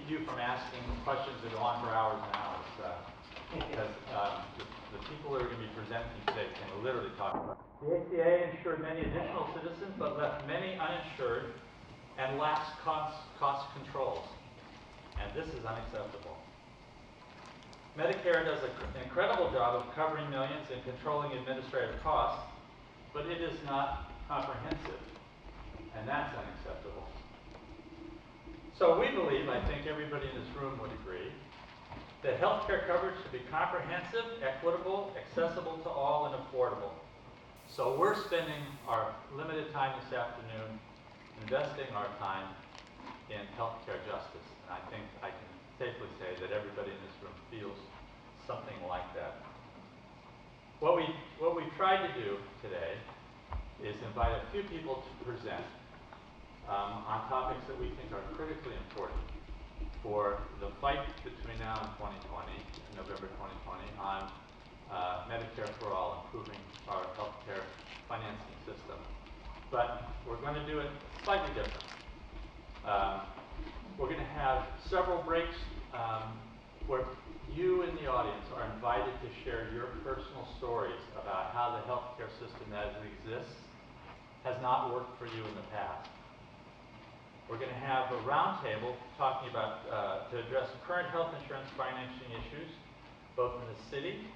you from asking questions that go on for hours and hours. Because the people that are going to be presenting today can literally talk about it. The ACA insured many additional citizens, but left many uninsured and lax cost controls. And this is unacceptable. Medicare does an incredible job of covering millions and controlling administrative costs, but it is not comprehensive, and that's unacceptable. So we believe, I think everybody in this room would agree, that healthcare coverage should be comprehensive, equitable, accessible to all, and affordable. So we're spending our limited time this afternoon investing our time in healthcare justice. And I think I can safely say that everybody in this room feels something like that. What we tried to do today is invite a few people to present on topics that we think are critically important for the fight between now and 2020, November 2020, on Medicare for all, improving our healthcare financing system. But we're going to do it slightly different. We're going to have several breaks where you in the audience are invited to share your personal stories about how the healthcare system as it exists has not worked for you in the past. We're going to have a roundtable talking about to address current health insurance financing issues, both in the city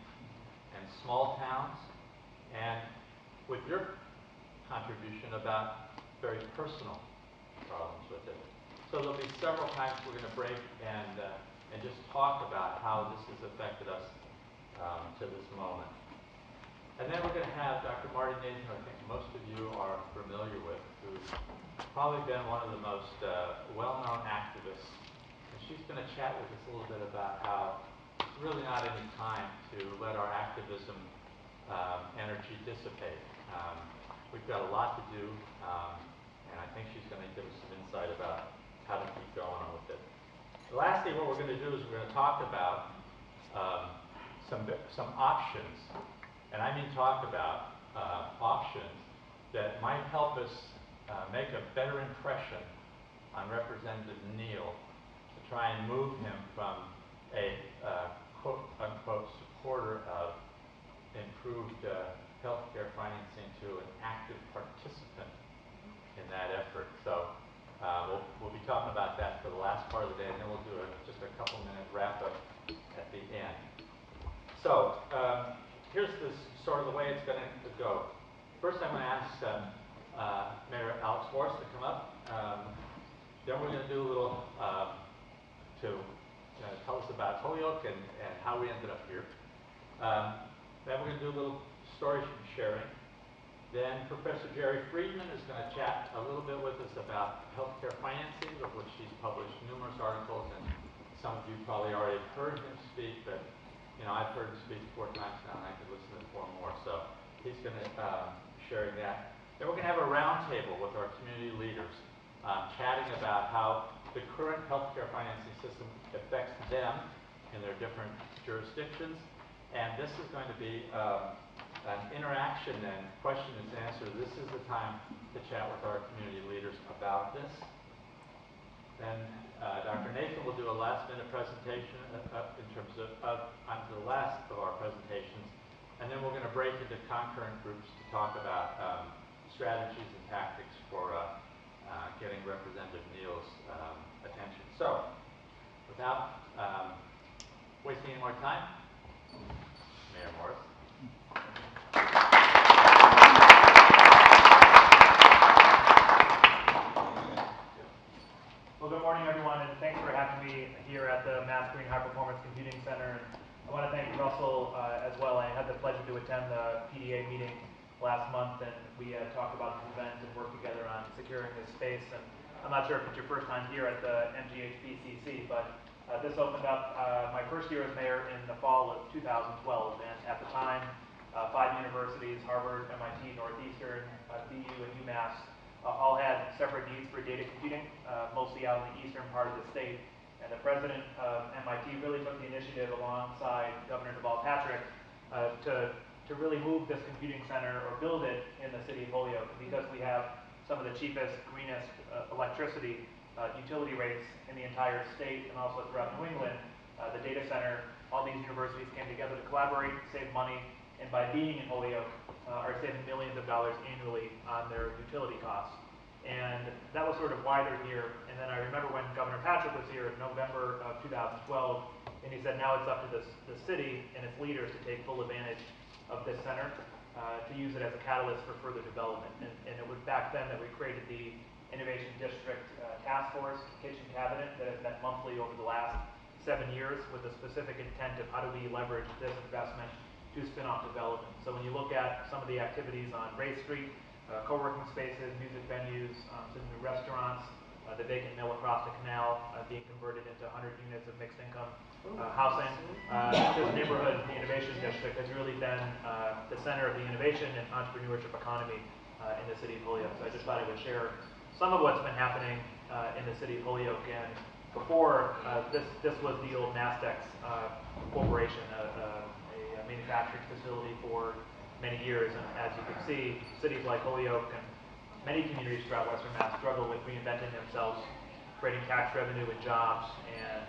and small towns, and with your contribution about very personal problems with it. So there'll be several times we're going to break and just talk about how this has affected us to this moment. And then we're going to have Dr. Marty, who I think most of you are familiar with, who's probably been one of the most well-known activists. And she's going to chat with us a little bit about how it's really not any time to let our activism energy dissipate. We've got a lot to do, and I think she's going to give us some insight about how to keep going on with it. Lastly, what we're going to do is we're going to talk about some options, and I mean talk about options that might help us make a better impression on Representative Neal to try and move him from a quote-unquote supporter of improved healthcare financing to an active participant in that effort. So we'll be talking about that for the last part of the day, and then we'll do just a couple-minute wrap-up at the end. So here's sort of the way it's going to go. First, I'm going to ask Mayor Alex Morse to come up. Then we're going to do a little to tell us about Holyoke and how we ended up here. Then we're going to do a little story sharing. Then Professor Jerry Friedman is going to chat a little bit with us about healthcare financing, of which he's published numerous articles, and some of you probably already have heard him speak, but I've heard him speak 4 times now, and I could listen to 4 more. So he's going to sharing that. Then we're going to have a roundtable with our community leaders, chatting about how the current healthcare financing system affects them in their different jurisdictions, and this is going to be an interaction and question and answer. This is the time to chat with our community leaders about this. Then Dr. Nathan will do a last-minute presentation in terms of the last of our presentations, and then we're going to break into concurrent groups to talk about strategies and tactics for getting Representative Neal's attention. So, without wasting any more time, Mayor Morris. Well, good morning, everyone, and thanks for having me here at the Math Green High Performance Computing Center. And I want to thank Russell as well. I had the pleasure to attend the PDA meeting last month, and we talked about this event and worked together on securing this space. And I'm not sure if it's your first time here at the MGHBCC, but this opened up my first year as mayor in the fall of 2012. And at the time, 5 universities, Harvard, MIT, Northeastern, BU, and UMass, all had separate needs for data computing, mostly out in the eastern part of the state. And the president of MIT really took the initiative alongside Governor Deval Patrick to really move this computing center or build it in the city of Holyoke. Because we have some of the cheapest, greenest electricity, utility rates in the entire state and also throughout New England, the data center, all these universities came together to collaborate, save money, and by being in Holyoke, are saving millions of dollars annually on their utility costs. And that was sort of why they're here. And then I remember when Governor Patrick was here in November of 2012, and he said now it's up to the city and its leaders to take full advantage of this center, to use it as a catalyst for further development. And it was back then that we created the Innovation District Task Force Kitchen Cabinet that has met monthly over the last 7 years with the specific intent of how do we leverage this investment to spin off development. So when you look at some of the activities on Ray Street, co-working spaces, music venues, some new restaurants, the vacant mill across the canal being converted into 100 units of mixed income housing. This neighborhood, the Innovation District, has really been the center of the innovation and entrepreneurship economy in the city of Holyoke. So I just thought I would share some of what's been happening in the city of Holyoke. And before, this was the old Mastex corporation, a manufacturing facility for many years, and as you can see, cities like Holyoke and many communities throughout Western Mass struggle with reinventing themselves, creating tax revenue and jobs and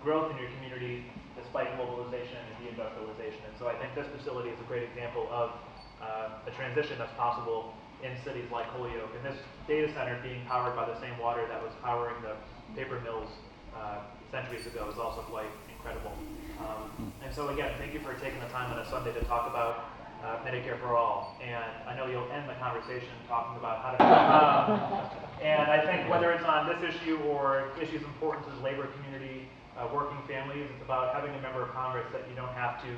growth in your community despite globalization and deindustrialization. And so I think this facility is a great example of a transition that's possible in cities like Holyoke. And this data center being powered by the same water that was powering the paper mills centuries ago is also quite incredible. And so again, thank you for taking the time on a Sunday to talk about Medicare for all, and I know you'll end the conversation talking about how to and I think whether it's on this issue or issues important to the labor community, working families, it's about having a member of Congress that you don't have to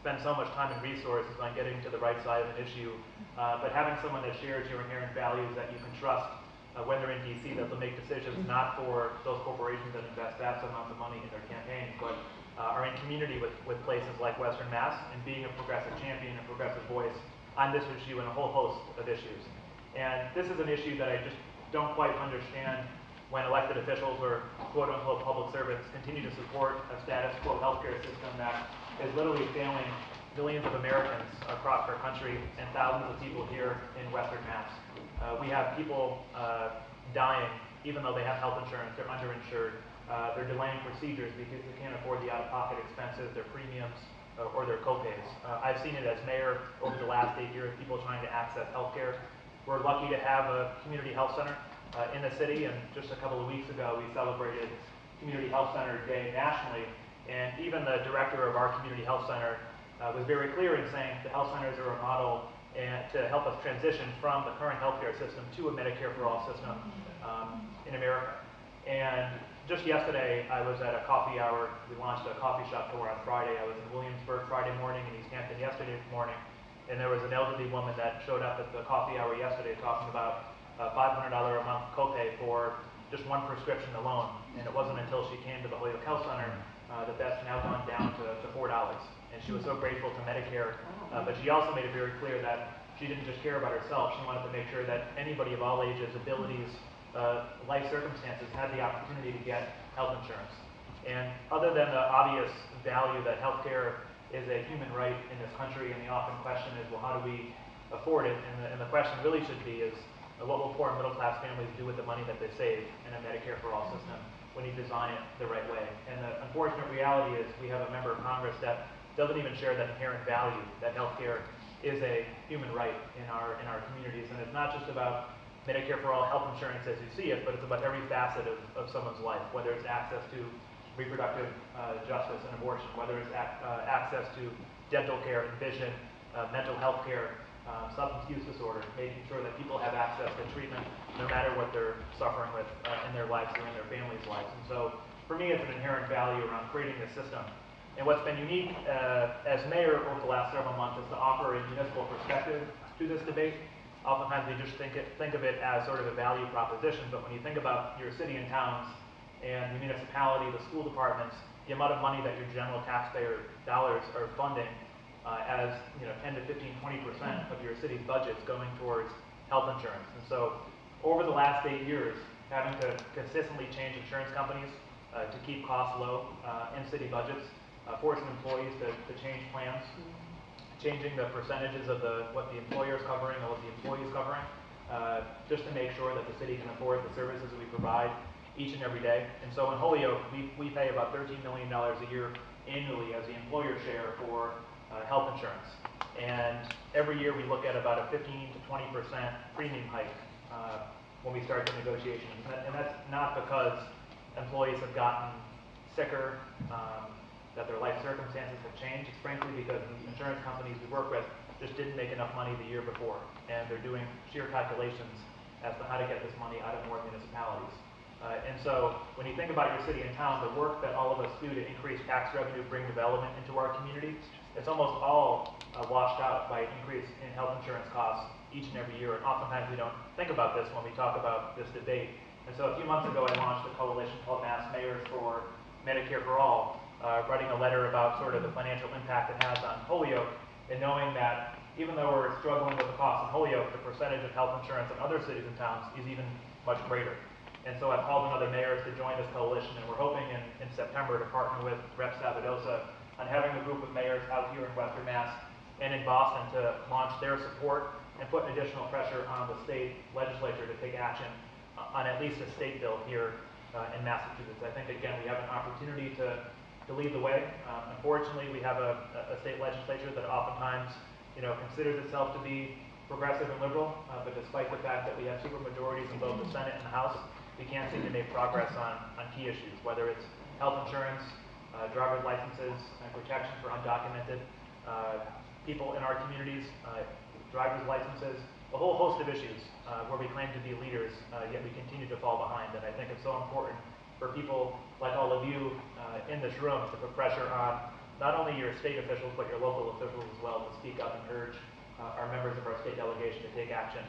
spend so much time and resources on getting to the right side of an issue, but having someone that shares your inherent values that you can trust when they're in DC, that they'll make decisions not for those corporations that invest vast amounts of money in their campaigns, but are in community with places like Western Mass and being a progressive champion and progressive voice on this issue and a whole host of issues. And this is an issue that I just don't quite understand when elected officials or quote-unquote public servants continue to support a status quo healthcare system that is literally failing millions of Americans across our country and thousands of people here in Western Mass. We have people dying even though they have health insurance, they're underinsured. They're delaying procedures because they can't afford the out-of-pocket expenses, their premiums, or their co-pays. I've seen it as mayor over the last 8 years, people trying to access healthcare. We're lucky to have a community health center in the city, and just a couple of weeks ago, we celebrated Community Health Center Day nationally, and even the director of our community health center was very clear in saying the health centers are a model to help us transition from the current healthcare system to a Medicare for all system in America. And just yesterday, I was at a coffee hour. We launched a coffee shop tour on Friday. I was in Williamsburg Friday morning and East Hampton yesterday morning. And there was an elderly woman that showed up at the coffee hour yesterday talking about a $500 a month copay for just one prescription alone. And it wasn't until she came to the Holyoke Health Center that that's now gone down to $4. And she was so grateful to Medicare. But she also made it very clear that she didn't just care about herself. She wanted to make sure that anybody of all ages, abilities, life circumstances had the opportunity to get health insurance. And other than the obvious value that healthcare is a human right in this country, and the often question is, well, how do we afford it? And the question really should be is, what will poor and middle class families do with the money that they save in a Medicare for all system when you design it the right way? And the unfortunate reality is we have a member of Congress that doesn't even share that inherent value that healthcare is a human right in our communities. And it's not just about Medicare for all health insurance as you see it, but it's about every facet of someone's life, whether it's access to reproductive justice and abortion, whether it's access to dental care and vision, mental health care, substance use disorder, making sure that people have access to treatment no matter what they're suffering with in their lives or in their families' lives. And so for me, it's an inherent value around creating this system. And what's been unique as mayor over the last several months is to offer a municipal perspective to this debate. Oftentimes we just think of it as sort of a value proposition, but when you think about your city and towns and the municipality, the school departments, the amount of money that your general taxpayer dollars are funding as 10 to 15, 20% of your city's budgets going towards health insurance. And so over the last 8 years, having to consistently change insurance companies to keep costs low in city budgets, forcing employees to change plans, changing the percentages of what the employer is covering and what the employee is covering, just to make sure that the city can afford the services that we provide. each and every day. And so in Holyoke, we pay about $13 million a year annually as the employer share for health insurance. And every year we look at about a 15 to 20% premium hike when we start the negotiations. And that's not because employees have gotten sicker, that their life circumstances have changed. It's frankly because the insurance companies we work with just didn't make enough money the year before. And they're doing sheer calculations as to how to get this money out of more municipalities. And so when you think about your city and town, the work that all of us do to increase tax revenue, bring development into our community, it's almost all washed out by an increase in health insurance costs each and every year. And oftentimes we don't think about this when we talk about this debate. And so a few months ago, I launched a coalition called Mass Mayors for Medicare for All, writing a letter about sort of the financial impact it has on Holyoke, and knowing that even though we're struggling with the cost in Holyoke, the percentage of health insurance in other cities and towns is even much greater. And so I've called on other mayors to join this coalition, and we're hoping in September to partner with Rep. Sabadosa on having a group of mayors out here in Western Mass and in Boston to launch their support and put additional pressure on the state legislature to take action on at least a state bill here in Massachusetts. I think, again, we have an opportunity to lead the way. Unfortunately, we have a state legislature that oftentimes considers itself to be progressive and liberal, but despite the fact that we have supermajorities in both the Senate and the House, we can't seem to make progress on key issues, whether it's health insurance, driver's licenses, and protection for undocumented people in our communities, driver's licenses, a whole host of issues where we claim to be leaders, yet we continue to fall behind. And I think it's so important for people like all of you in this room to put pressure on not only your state officials, but your local officials as well, to speak up and urge our members of our state delegation to take action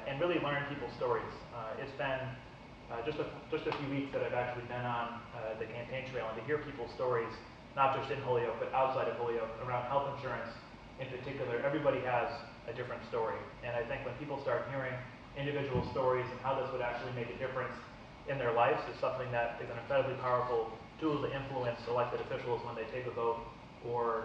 and really learn people's stories. It's been just a few weeks that I've actually been on the campaign trail, and to hear people's stories, not just in Holyoke, but outside of Holyoke, around health insurance in particular, everybody has a different story. And I think when people start hearing individual stories and how this would actually make a difference in their lives is something that is an incredibly powerful tool to influence elected officials when they take a vote or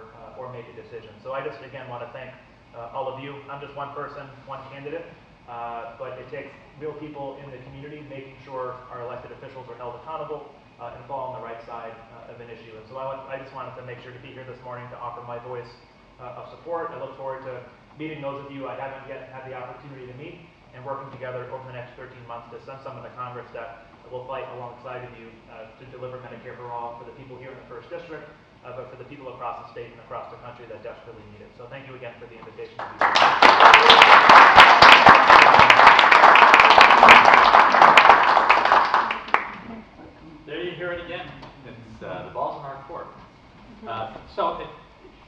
make a decision. So I just, again, want to thank all of you. I'm just one person, one candidate, but it takes real people in the community making sure our elected officials are held accountable and fall on the right side of an issue. And so I just wanted to make sure to be here this morning to offer my voice of support. I look forward to meeting those of you I haven't yet had the opportunity to meet and working together over the next 13 months to send someone to Congress that will fight alongside of you to deliver Medicare for all for the people here in the 1st District, but for the people across the state and across the country that desperately need it. So thank you again for the invitation to be here. There you hear it again. It's the ball's in our court.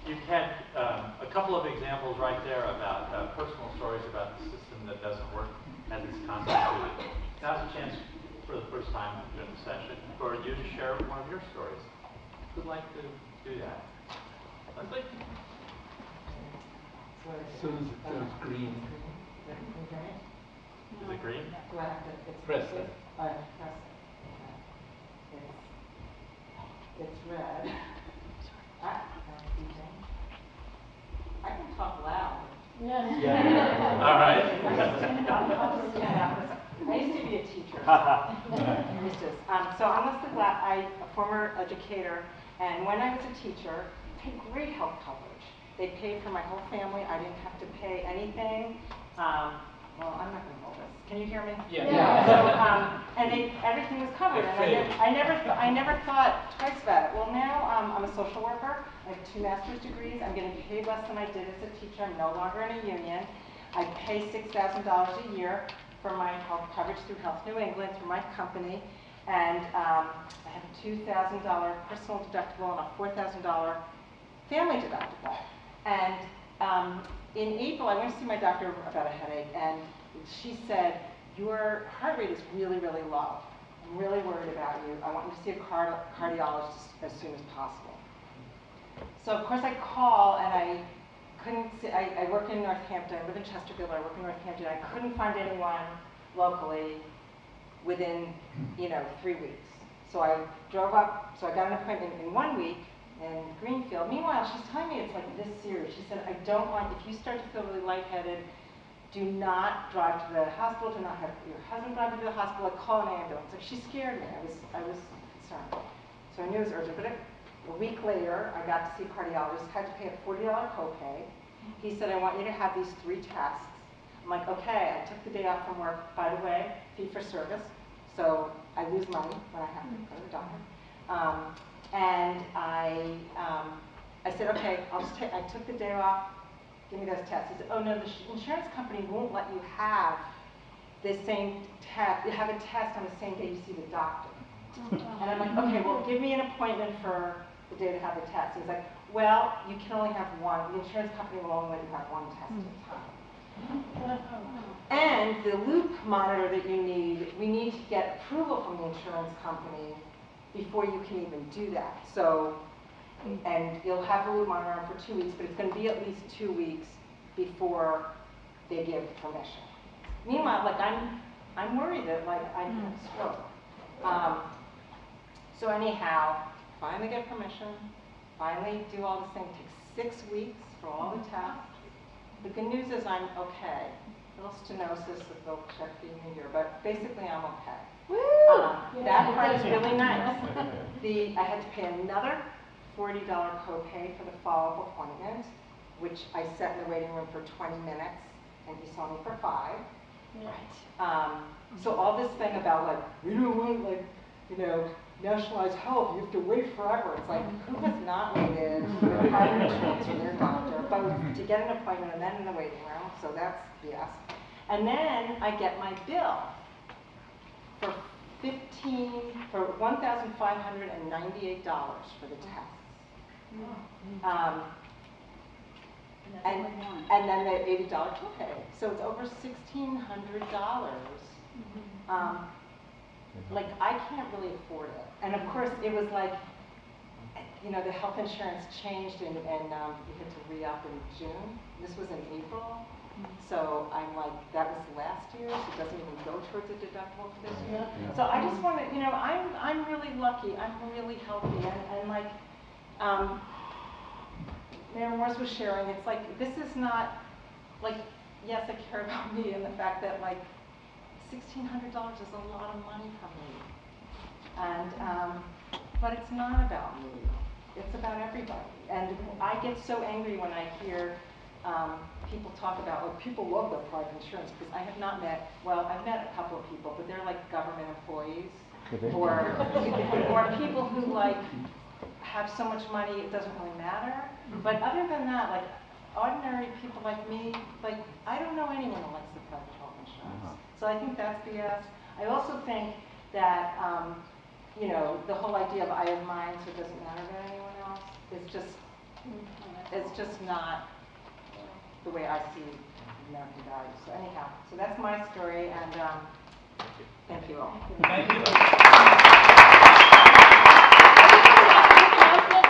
You've had a couple of examples right there about personal stories about the system that doesn't work as it's constituted. Now's a chance for the first time in the session for you to share one of your stories. Who'd like to do that? Leslie? So it's green. Is it green? Do I have to Press it. Press it. It's red. I can talk loud. Yeah. All right. I used to be a teacher. So I'm Leslie Blatt. I'm a former educator, and when I was a teacher, I had great health coverage. They paid for my whole family. I didn't have to pay anything. Well, I'm not going to hold this. Can you hear me? Yeah. So, and everything was covered, and I never thought twice about it. Well, now I'm a social worker. I have 2 master's degrees. I'm getting paid less than I did as a teacher. I'm no longer in a union. I pay $6,000 a year for my health coverage through Health New England, through my company, and I have a $2,000 personal deductible and a $4,000 family deductible. And in April, I went to see my doctor about a headache, and she said, your heart rate is really, really low. I'm really worried about you. I want you to see a cardiologist as soon as possible. So, of course, I call, and I couldn't see, I work in Northampton. I live in Chesterfield. I work in Northampton. I couldn't find anyone locally within, 3 weeks. So I drove up, so I got an appointment in 1 week in Greenfield. Meanwhile, she's telling me it's like this serious. She said, I don't want, if you start to feel really lightheaded, do not drive to the hospital, do not have your husband drive you to the hospital, like call an ambulance. Like she scared me, I was concerned. So I knew it was urgent, but a week later, I got to see a cardiologist, had to pay a $40 copay. He said, I want you to have these 3 tests. I'm like, okay, I took the day off from work. By the way, fee for service, so I lose money when I have to go to the doctor. And I said, okay, I took the day off, give me those tests. He said, oh no, the insurance company won't let you have the same test, you have a test on the same day you see the doctor. And I'm like, okay, well, give me an appointment for the day to have the test. He's like, well, you can only have one. The insurance company will only let you have 1 test at a time. And the loop monitor that you need, we need to get approval from the insurance company before you can even do that. So, and you'll have the loop monitor on for 2 weeks, but it's going to be at least 2 weeks before they give permission. Meanwhile, like I'm worried that like I have a stroke. So anyhow, finally get permission, finally do all this thing. It takes 6 weeks for all the tests. The good news is I'm okay. A little stenosis that they'll check for you in a year, but basically I'm okay. That part is really nice. I had to pay another $40 copay for the follow-up appointment, which I sat in the waiting room for 20 minutes, and he saw me for 5. Right. So all this thing about like, we don't want like, nationalized health, you have to wait forever. It's like, who has not waited for private insurance for their doctor, both to get an appointment and then in the waiting room, so that's BS. And then I get my bill for $1,598 for the tests. And then the $80 copay. So it's over $1,600. Like, I can't really afford it. And of course, it was like, the health insurance changed and we had to re-up in June. This was in April. So I'm like, that was last year, so it doesn't even go towards a deductible for this year. Yeah. So I just want to, I'm really lucky. I'm really healthy. And like, Mayor Morse was sharing, it's like, this is not, like, yes, I care about me and the fact that, like, $1,600 is a lot of money for me. And, but it's not about me. It's about everybody. And I get so angry when I hear people talk about, people love their private insurance, because I have not met, I've met a couple of people, but they're like government employees, or people who like have so much money it doesn't really matter. But other than that, like ordinary people like me, like I don't know anyone who likes the private health insurance. So I think that's BS. I also think that the whole idea of I have mine, so it doesn't matter to anyone else, is just not the way I see American values. So anyhow, so that's my story, and thank you all. Thank you.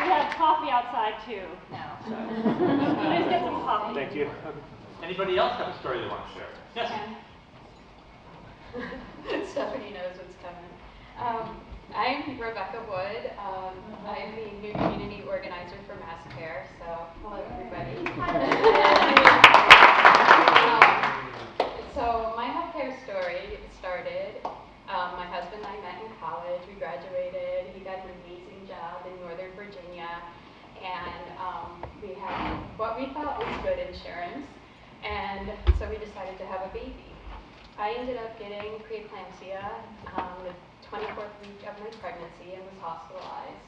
We have coffee outside too now, so please get some coffee. Thank you. Anybody else have a story they want to share? Yes. Stephanie knows what's coming. I'm Rebecca Wood. I'm the new community organizer for Medicare. So hello everybody. So my healthcare story started. My husband and I met in college. We graduated. He got an amazing job in Northern Virginia, and we had what we thought was good insurance. And so we decided to have a baby. I ended up getting preeclampsia the 24th week of my pregnancy and was hospitalized.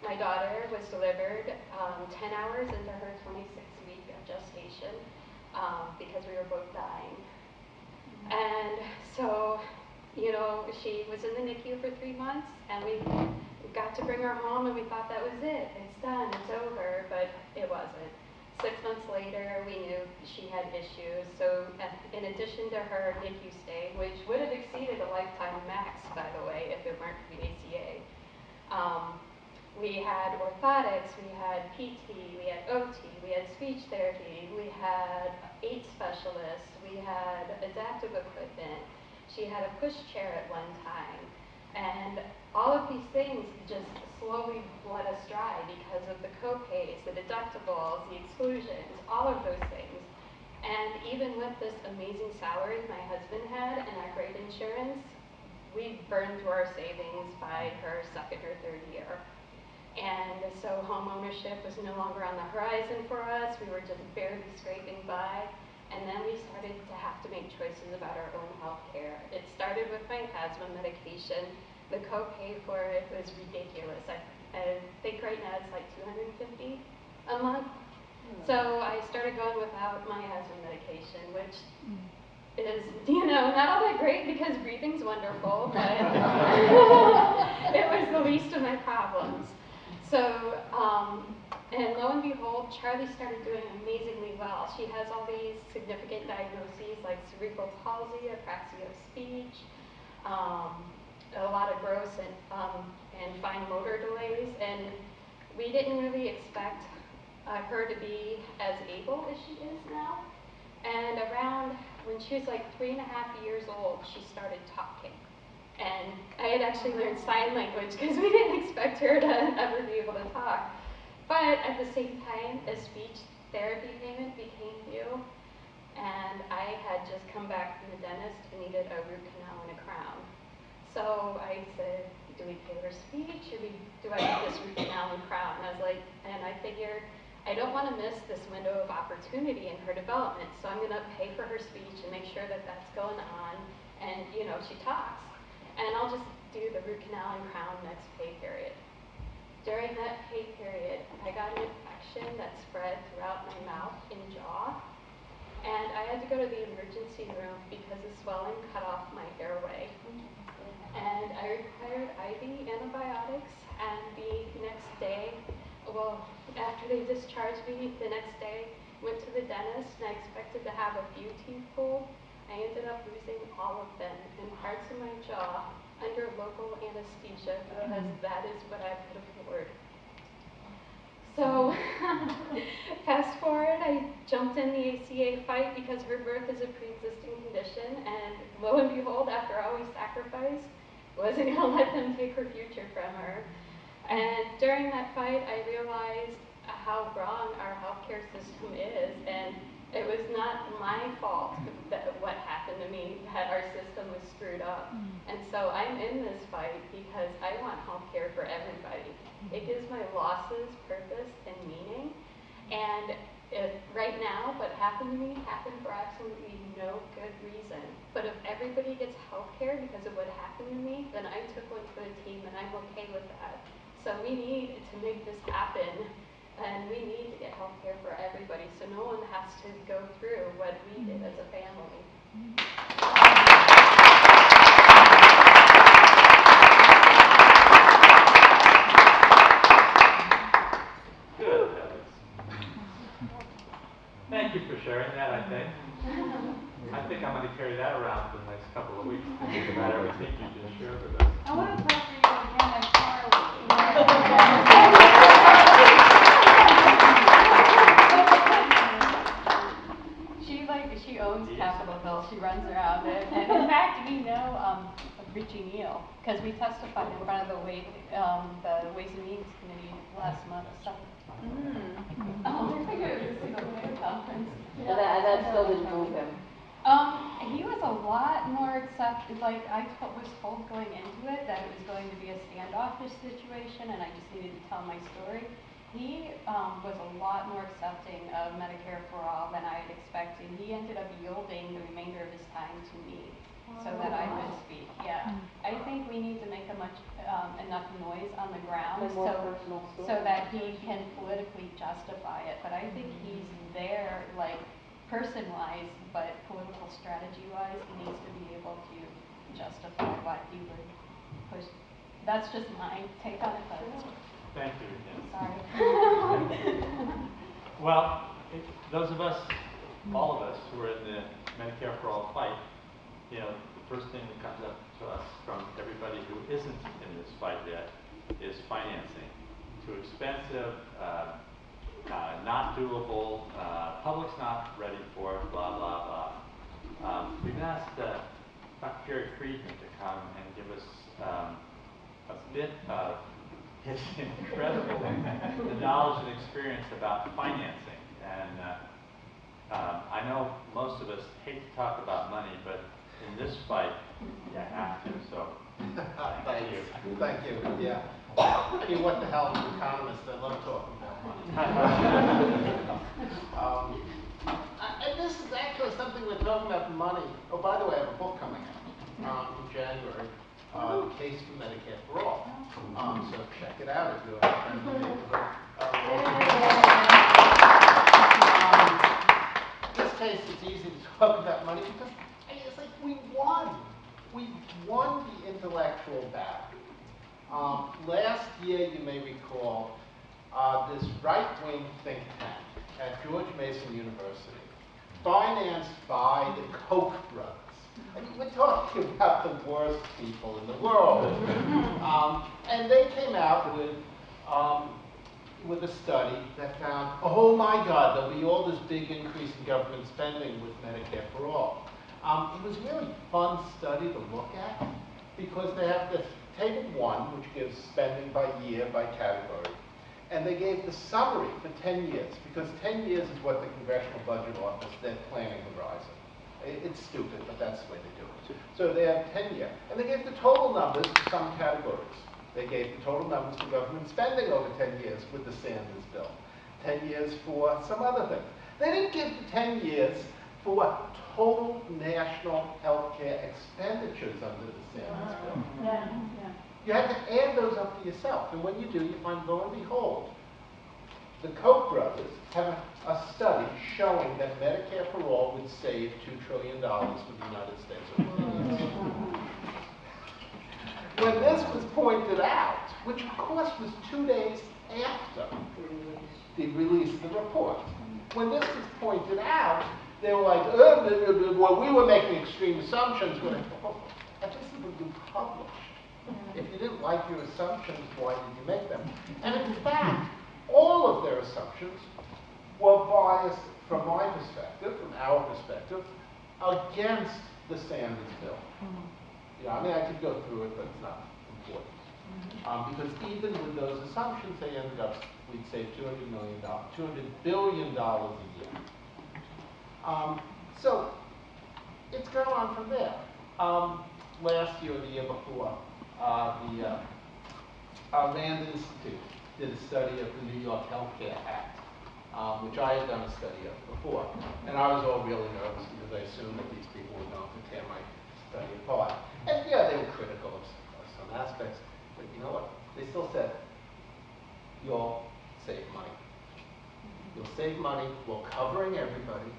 My daughter was delivered 10 hours into her 26th week of gestation because we were both dying. And so, she was in the NICU for 3 months, and we got to bring her home, and we thought that was it. It's done, it's over, but it wasn't. 6 months later, we knew she had issues. So in addition to her NICU stay, which would have exceeded a lifetime max, by the way, if it weren't for the ACA, we had orthotics, we had PT, we had OT, we had speech therapy, we had 8 specialists, we had adaptive equipment. She had a push chair at one time. And all of these things just slowly let us dry because of the co-pays, the deductibles, the exclusions, all of those things. And even with this amazing salary my husband had and our great insurance, we burned through our savings by her second or third year. And so home ownership was no longer on the horizon for us. We were just barely scraping by. And then we started to have to make choices about our own health care. It started with my asthma medication. The copay for it was ridiculous. I think right now it's like $250 a month. So I started going without my asthma medication, which is, not all that great because breathing's wonderful, but it was the least of my problems. So, and lo and behold, Charlie started doing amazingly well. She has all these significant diagnoses like cerebral palsy, apraxia of speech, a lot of gross and fine motor delays, and we didn't really expect her to be as able as she is now. And around when she was like 3.5 years old, she started talking. And I had actually learned sign language because we didn't expect her to ever be able to talk. But at the same time, a speech therapy payment became due, and I had just come back from the dentist and needed a root canal and a crown. So I said, do we pay her speech, or do I need this root canal and crown? And I was like, and I figured, I don't want to miss this window of opportunity in her development, so I'm going to pay for her speech and make sure that that's going on, and she talks. And I'll just do the root canal and crown next pay period. During that pay period, I got an infection that spread throughout my mouth and jaw, and I had to go to the emergency room because the swelling cut off my airway. And I required IV antibiotics, and the next day, after they discharged me, the next day, went to the dentist, and I expected to have a few teeth pulled. I ended up losing all of them and parts of my jaw under local anesthesia because that is what I could afford. So, fast forward, I jumped in the ACA fight because her birth is a pre-existing condition, and lo and behold, after all we sacrificed, wasn't going to let them take her future from her. And during that fight, I realized how wrong our healthcare system is, and it was not my fault that what happened to me, that our system was screwed up. And so I'm in this fight because I want healthcare for everybody. It gives my losses purpose and meaning. And right now, what happened to me happened for absolutely no good reason. But if everybody gets healthcare because of what happened to me, then I took one for the team, and I'm okay with that. So we need to make this happen, and we need to get health care for everybody so no one has to go through what we did as a family. Good. Thank you for sharing that, I think. I think I'm going to carry that around for the next couple of weeks to think about everything you just shared with us. I want to pray for you again at Charlie. She owns Capitol Hill. She runs around it. And in fact, we know Richie Neal because we testified in front of the Ways and Means Committee last month. So. I figured it was a single mayor conference. And that still didn't move him. He was a lot more accepted. Like was told going into it that it was going to be a standoffish situation, and I just needed to tell my story. He was a lot more accepting of Medicare for all than I had expected. He ended up yielding the remainder of his time to me so that I could speak. Yeah, I think we need to make enough noise on the ground so that he can politically justify it. But I think he's there, like person-wise, but political strategy-wise, he needs to be able to justify what he would push. That's just my take on it, but Thank you again. sorry. Well, those of us, all of us who are in the Medicare for All fight, the first thing that comes up to us from everybody who isn't in this fight yet is financing. Too expensive, not doable, public's not ready for it, blah, blah, blah. We've asked Dr. Friedman to come and give us a bit of his incredible knowledge and experience about financing. And I know talk about money, but in this fight, you have to, so thank you. Thank you, yeah. I mean, what the hell, I'm an economist, I love talking about money. And this is actually something we're talking about money. Oh, by the way, I have a book coming out in January, The Case for Medicare for All. So check it out if you're a friend of the neighborhood. This case, it's easy to talk about money because I mean, it's like we won. We won the intellectual battle. Last year, you may recall, this right-wing think tank at George Mason University, financed by the Koch brothers. I mean, we're talking about the worst people in the world. And they came out with a study that found, oh my God, there'll be all this big increase in government spending with Medicare for All. It was a really fun study to look at because they have this table 1, which gives spending by year, by category. And they gave the summary for 10 years, because 10 years is what the Congressional Budget Office, their planning horizon. It's stupid, but that's the way they do it. So they have 10 year. And they gave the total numbers for some categories. They gave the total numbers for government spending over 10 years with the Sanders bill. 10 years for some other things. They didn't give the 10 years for total national health care expenditures under the Sanders bill. You have to add those up to yourself. And when you do, you find, lo and behold, the Koch brothers have a study showing that Medicare for All would save $2 trillion for the United States over 10 years. When this was pointed out, which of course was 2 days after the release of the report, when this was pointed out, they were like, well, we were making extreme assumptions. But this is what you published. If you didn't like your assumptions, why did you make them? And in fact, all of their assumptions were biased, from my perspective, from our perspective, against the Sanders bill. Yeah, I mean, I could go through it, but it's not important. Because even with those assumptions, they ended up, we'd save $200 billion a year. So it's gone on from there. Last year or the year before, the Rand Institute did a study of the New York Healthcare Act, which I had done a study of before. And I was all really nervous because I assumed that these people were going to tear my study apart. And yeah, they were critical of some aspects, but you know what? They still said, you'll save money. You'll save money while covering everybody,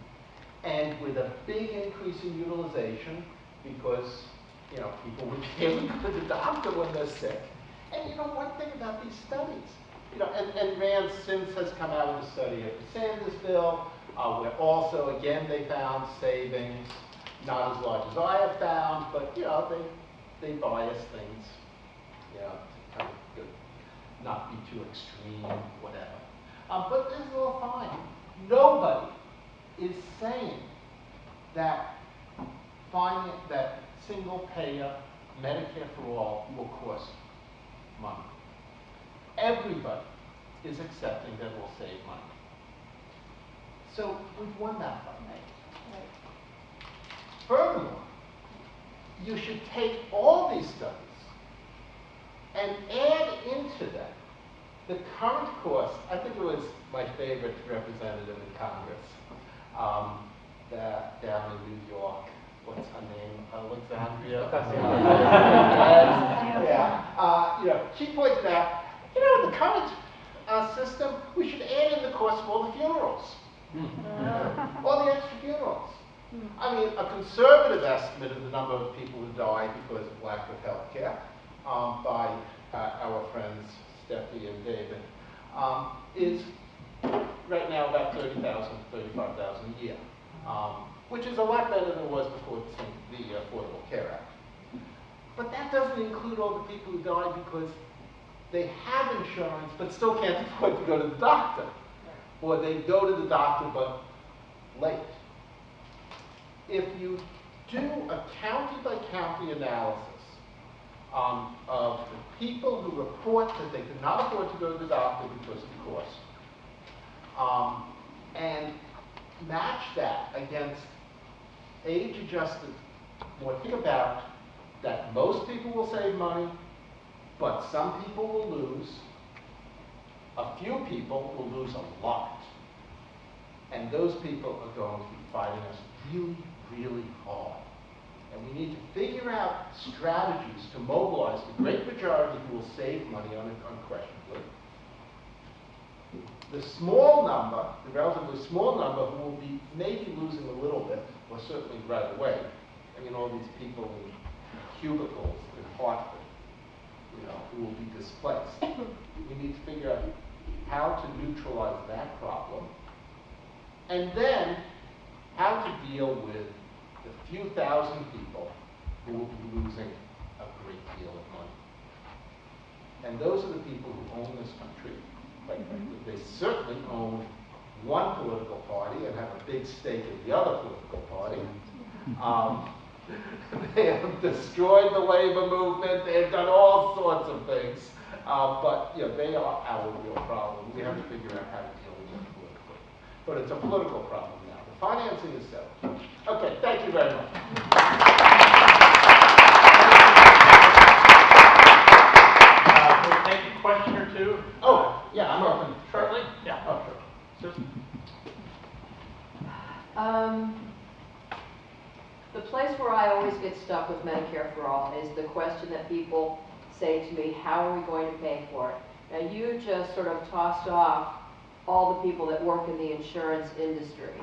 and with a big increase in utilization, because people would be able to go to the doctor when they're sick. And one thing about these studies, and Rand since has come out with a study of the Sanders bill, where also, again, they found savings, not as large as I have found, but, they bias things, to kind of not be too extreme, whatever. But this is all fine. Nobody is saying that single-payer Medicare for All will cost money. Everybody is accepting that it will save money. So we've won that fight. Furthermore, you should take all these studies and add into them the current cost. I think it was my favorite representative in Congress, down in New York. What's her name? Alexandria. She pointed out, in the current system, we should add in the cost of all the funerals, all the extra funerals. I mean, a conservative estimate of the number of people who die because of lack of health care by our friends Steffi and David is right now about 30,000, 35,000 a year, which is a lot better than it was before the Affordable Care Act. But that doesn't include all the people who die because they have insurance but still can't afford to go to the doctor. Or they go to the doctor but late. If you do a county-by-county analysis of the people who report that they could not afford to go to the doctor because of cost, and match that against age-adjusted, well, think about that most people will save money, but some people will lose. A few people will lose a lot. And those people are going to be fighting us really, really hard. And we need to figure out strategies to mobilize the great majority who will save money unquestionably. The small number, the relatively small number who will be maybe losing a little bit, or certainly right away. I mean, all these people in cubicles in Hartford, you know, who will be displaced. We need to figure out how to neutralize that problem. And then how to deal with the few thousand people who will be losing a great deal of money. And those are the people who own this country. They certainly own one political party and have a big stake in the other political party. They have destroyed the labor movement. They have done all sorts of things. But you know, they are our real problem. We have to figure out how to deal with them politically. But it's a political problem now. The financing is settled. Okay, thank you very much. We'll take a question or two. Oh, yeah, I'm open. Shortly? Yeah. Oh, sure. Susan? The place where I always get stuck with Medicare for All is the question that people say to me, how are we going to pay for it? Now, you just sort of tossed off all the people that work in the insurance industry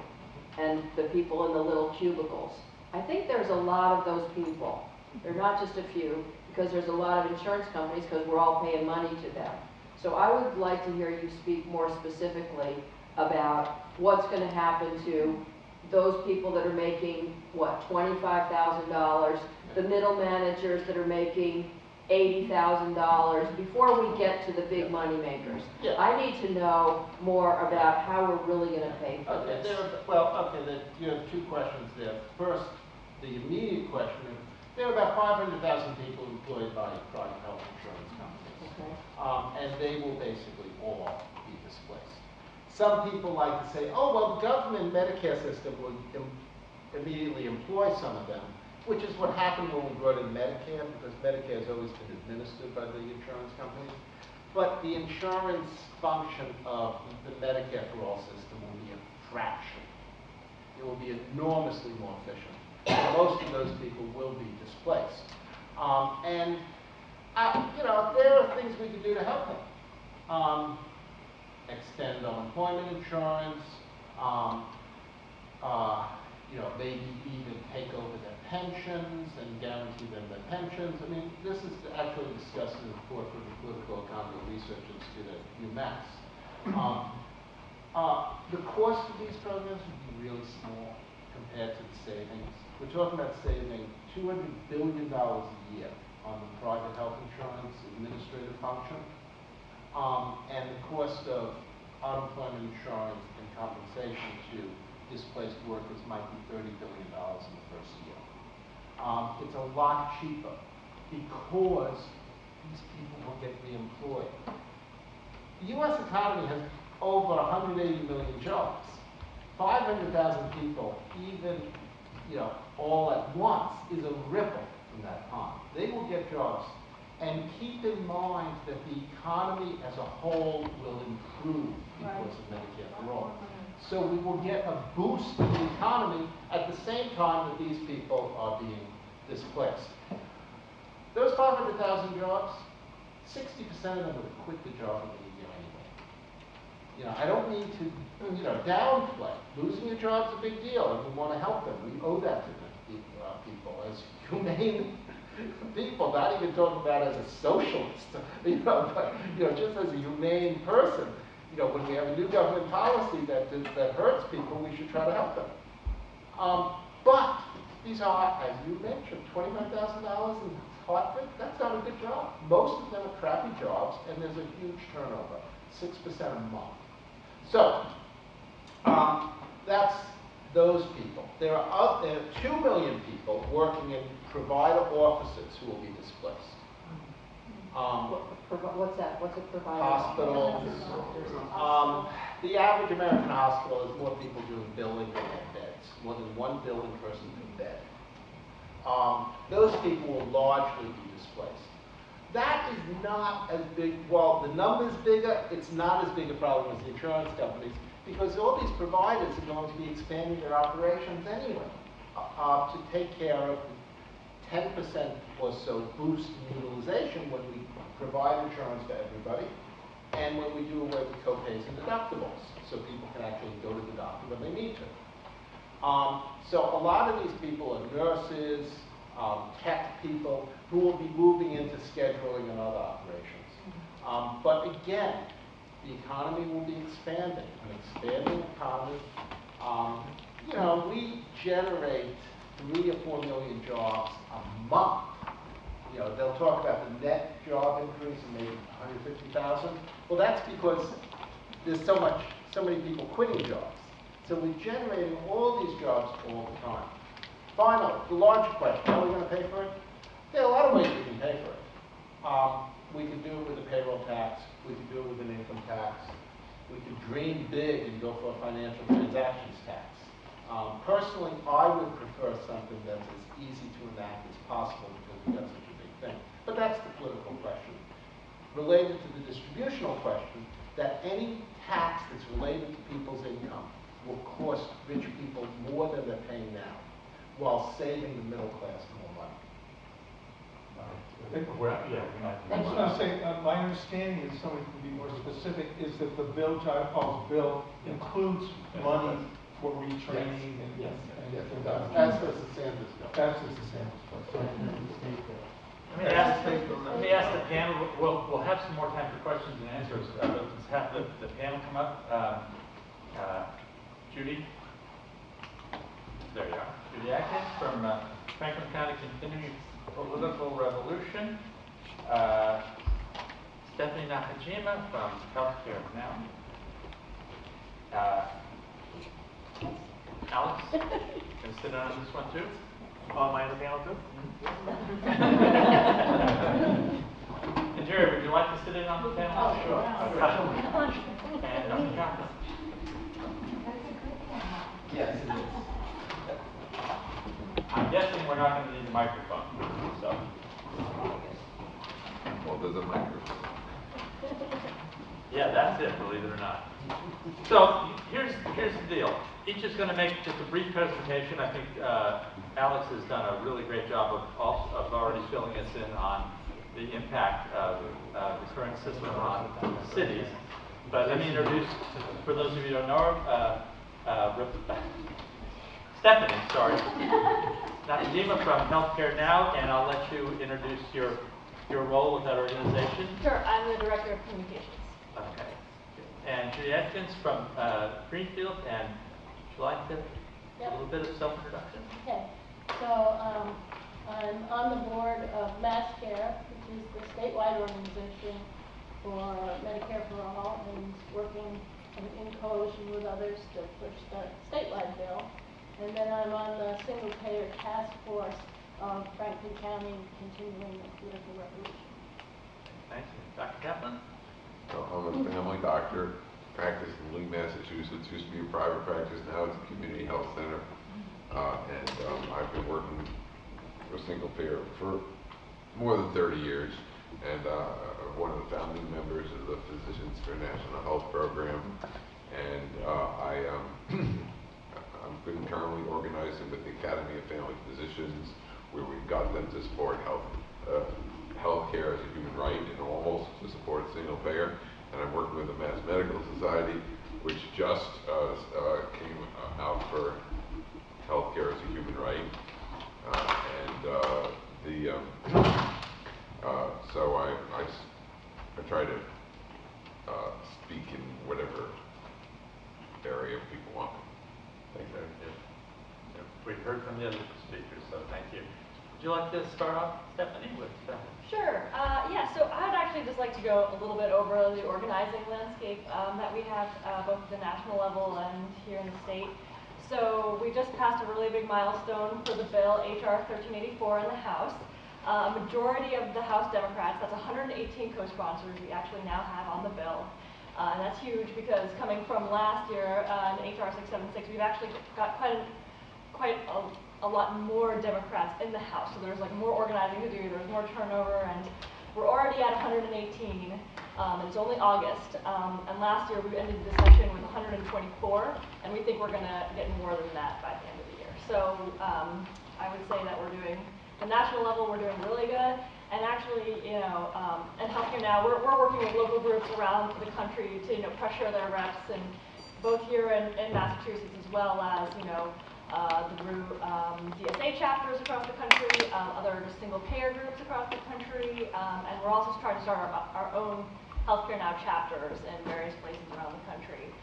and the people in the little cubicles. I think there's a lot of those people. They're not just a few, because there's a lot of insurance companies, because we're all paying money to them. So I would like to hear you speak more specifically about what's going to happen to those people that are making, what, $25,000, the middle managers that are making $80,000, before we get to the big money makers. Yeah. I need to know more about how we're really going to pay for Okay, this. you have two questions there. First, the immediate question is, there are about 500,000 people employed by private health insurance companies. Okay. And they will basically all be displaced. Some people like to say, oh, well, the government Medicare system will immediately employ some of them, which is what happened when we brought in Medicare, because Medicare has always been administered by the insurance companies. But the insurance function of the Medicare for All system will be a fraction. It will be enormously more efficient. And most of those people will be displaced. You know, there are things we can do to help them. Extend unemployment insurance, you know, maybe even take over their pensions and guarantee them their pensions. I mean, this is actually discussed in a report from the Political Economy Research Institute at UMass. The cost of these programs would be really small compared to the savings. We're talking about saving $200 billion a year on the private health insurance administrative function. And the cost of unemployment insurance and compensation to displaced workers might be $30 billion in the first year. It's a lot cheaper because these people will get reemployed. The U.S. economy has over 180 million jobs. 500,000 people, even all at once, is a ripple from that pond. They will get jobs. And keep in mind that the economy as a whole will improve because of Medicare for All. So we will get a boost in the economy at the same time that these people are being displaced. Those 500,000 jobs, 60% of them would quit the job within a year anyway. I don't need to, downplay. Losing your job is a big deal, and we want to help them. We owe that to the people as humane people, not even talking about as a socialist, but just as a humane person. When we have a new government policy that hurts people, we should try to help them. But these are, as you mentioned, $25,000 in Hartford. That's not a good job. Most of them are crappy jobs, and there's a huge turnover, 6% a month. So that's those people. There are 2 million people working in provider offices who will be displaced. What's that? What's it provide? Hospitals. The average American hospital is more people doing billing than they have beds. More than one billing person per bed. Those people will largely be displaced. That is not as big, well, the number's bigger, it's not as big a problem as the insurance companies, because all these providers are going to be expanding their operations anyway to take care of the 10% or so boost in utilization when we provide insurance to everybody, and when we do away with copays and deductibles, so people can actually go to the doctor when they need to. So a lot of these people are nurses, tech people, who will be moving into scheduling and other operations. But again, the economy will be expanding. An expanding economy. You know, we generate 3 or 4 million jobs a month. You know, they'll talk about the net job increase of maybe 150,000. Well, that's because there's so many people quitting jobs. So we're generating all these jobs all the time. Finally, the larger question, how are we going to pay for it? There are a lot of ways we can pay for it. We could do it with a payroll tax. We could do it with an income tax. We could dream big and go for a financial transactions tax. Personally, I would prefer something that's as easy to enact as possible because we've got such a big thing. But that's the political question. Related to the distributional question, that any tax that's related to people's income will cost rich people more than they're paying now, while saving the middle class more money. I think we're, yeah. I was going to say, my understanding is, somebody can be more specific, is that the bill, John Paul's bill, includes money for retraining and. Yes, and it does. As does the Sanders bill. As does the Sanders bill. Let me ask the panel, we'll have some more time for questions and answers, but let's have the panel come up. Judy? There you are. Judy Atkins from Franklin County Continuing Political Revolution. Stephanie Nakajima from Healthcare Now. Alex, can you sit down on this one too? Oh, am I on the panel too? And Jerry, would you like to sit in on the panel? Oh, sure. And Dr. Kaplan. Yes, it is. I'm guessing we're not going to need a microphone, so. Well, there's a microphone. Yeah, that's it, believe it or not. So here's the deal. Each is going to make just a brief presentation. I think Alex has done a really great job of already filling us in on the impact of the current system on cities. But let me introduce, for those of you who don't know her, Stephanie, sorry. Nakajima from Healthcare Now, and I'll let you introduce your role with that organization. Sure, I'm the Director of Communications. Okay. And Judy Atkins from Greenfield, and would you like to a little bit of self-introduction? Okay, so I'm on the board of MassCare, which is the statewide organization for Medicare for All, and working in coalition with others to push the statewide bill. And then I'm on the single payer task force of Franklin County Continuing the Political Revolution. Thank you. Dr. Kaplan? So I'm a family doctor, practice in Lee, Massachusetts. Used to be a private practice, now it's a community health center. I've been working for single payer for more than 30 years, and one of the founding members of the Physicians for National Health Program. And I've been currently organizing with the Academy of Family Physicians, where we've got them to support healthcare as a human right in almost to support single payer. And I'm working with the Mass Medical Society, which just came out for healthcare as a human right. So I try to speak in whatever area people want me. Thank you. Yeah. We've heard from the other speakers, so thank you. Would you like to start off, Stephanie, with Sure. Yeah, so I'd actually just like to go a little bit over the organizing landscape that we have both at the national level and here in the state. So we just passed a really big milestone for the bill, HR 1384 in the House. A majority of the House Democrats, that's 118 co-sponsors we actually now have on the bill. And that's huge because coming from last year in HR 676, we've actually got quite a lot more Democrats in the House. So there's like more organizing to do, there's more turnover, and we're already at 118. It's only August, and last year we ended the session with 124, and we think we're going to get more than that by the end of the year. So I would say that we're doing, the national level, we're doing really good. And actually, you know, in healthcare now, we're working with local groups around the country to, you know, pressure their reps, and both here in Massachusetts as well as, you know, through DSA chapters across the country, other just single payer groups across the country, and we're also trying to start our own Healthcare Now chapters in various places around the country.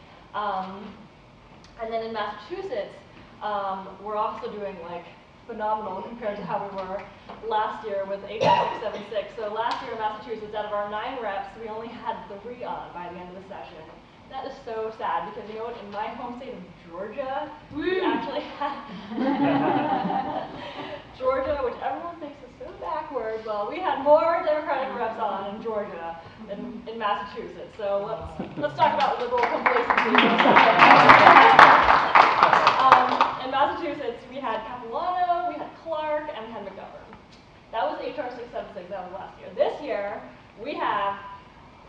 And then in Massachusetts, we're also doing like phenomenal compared to how we were last year with HR 676. So last year in Massachusetts, out of our 9 reps, we only had 3 on by the end of the session. That is so sad because, you know what, in my home state of Georgia, we actually had Georgia, which everyone thinks is so backwards. Well, we had more Democratic reps on in Georgia than in Massachusetts. So let's talk about liberal complacency. In Massachusetts, we had Capilano, we had Clark, and we had McGovern. That was HR 676, that was last year. This year, we have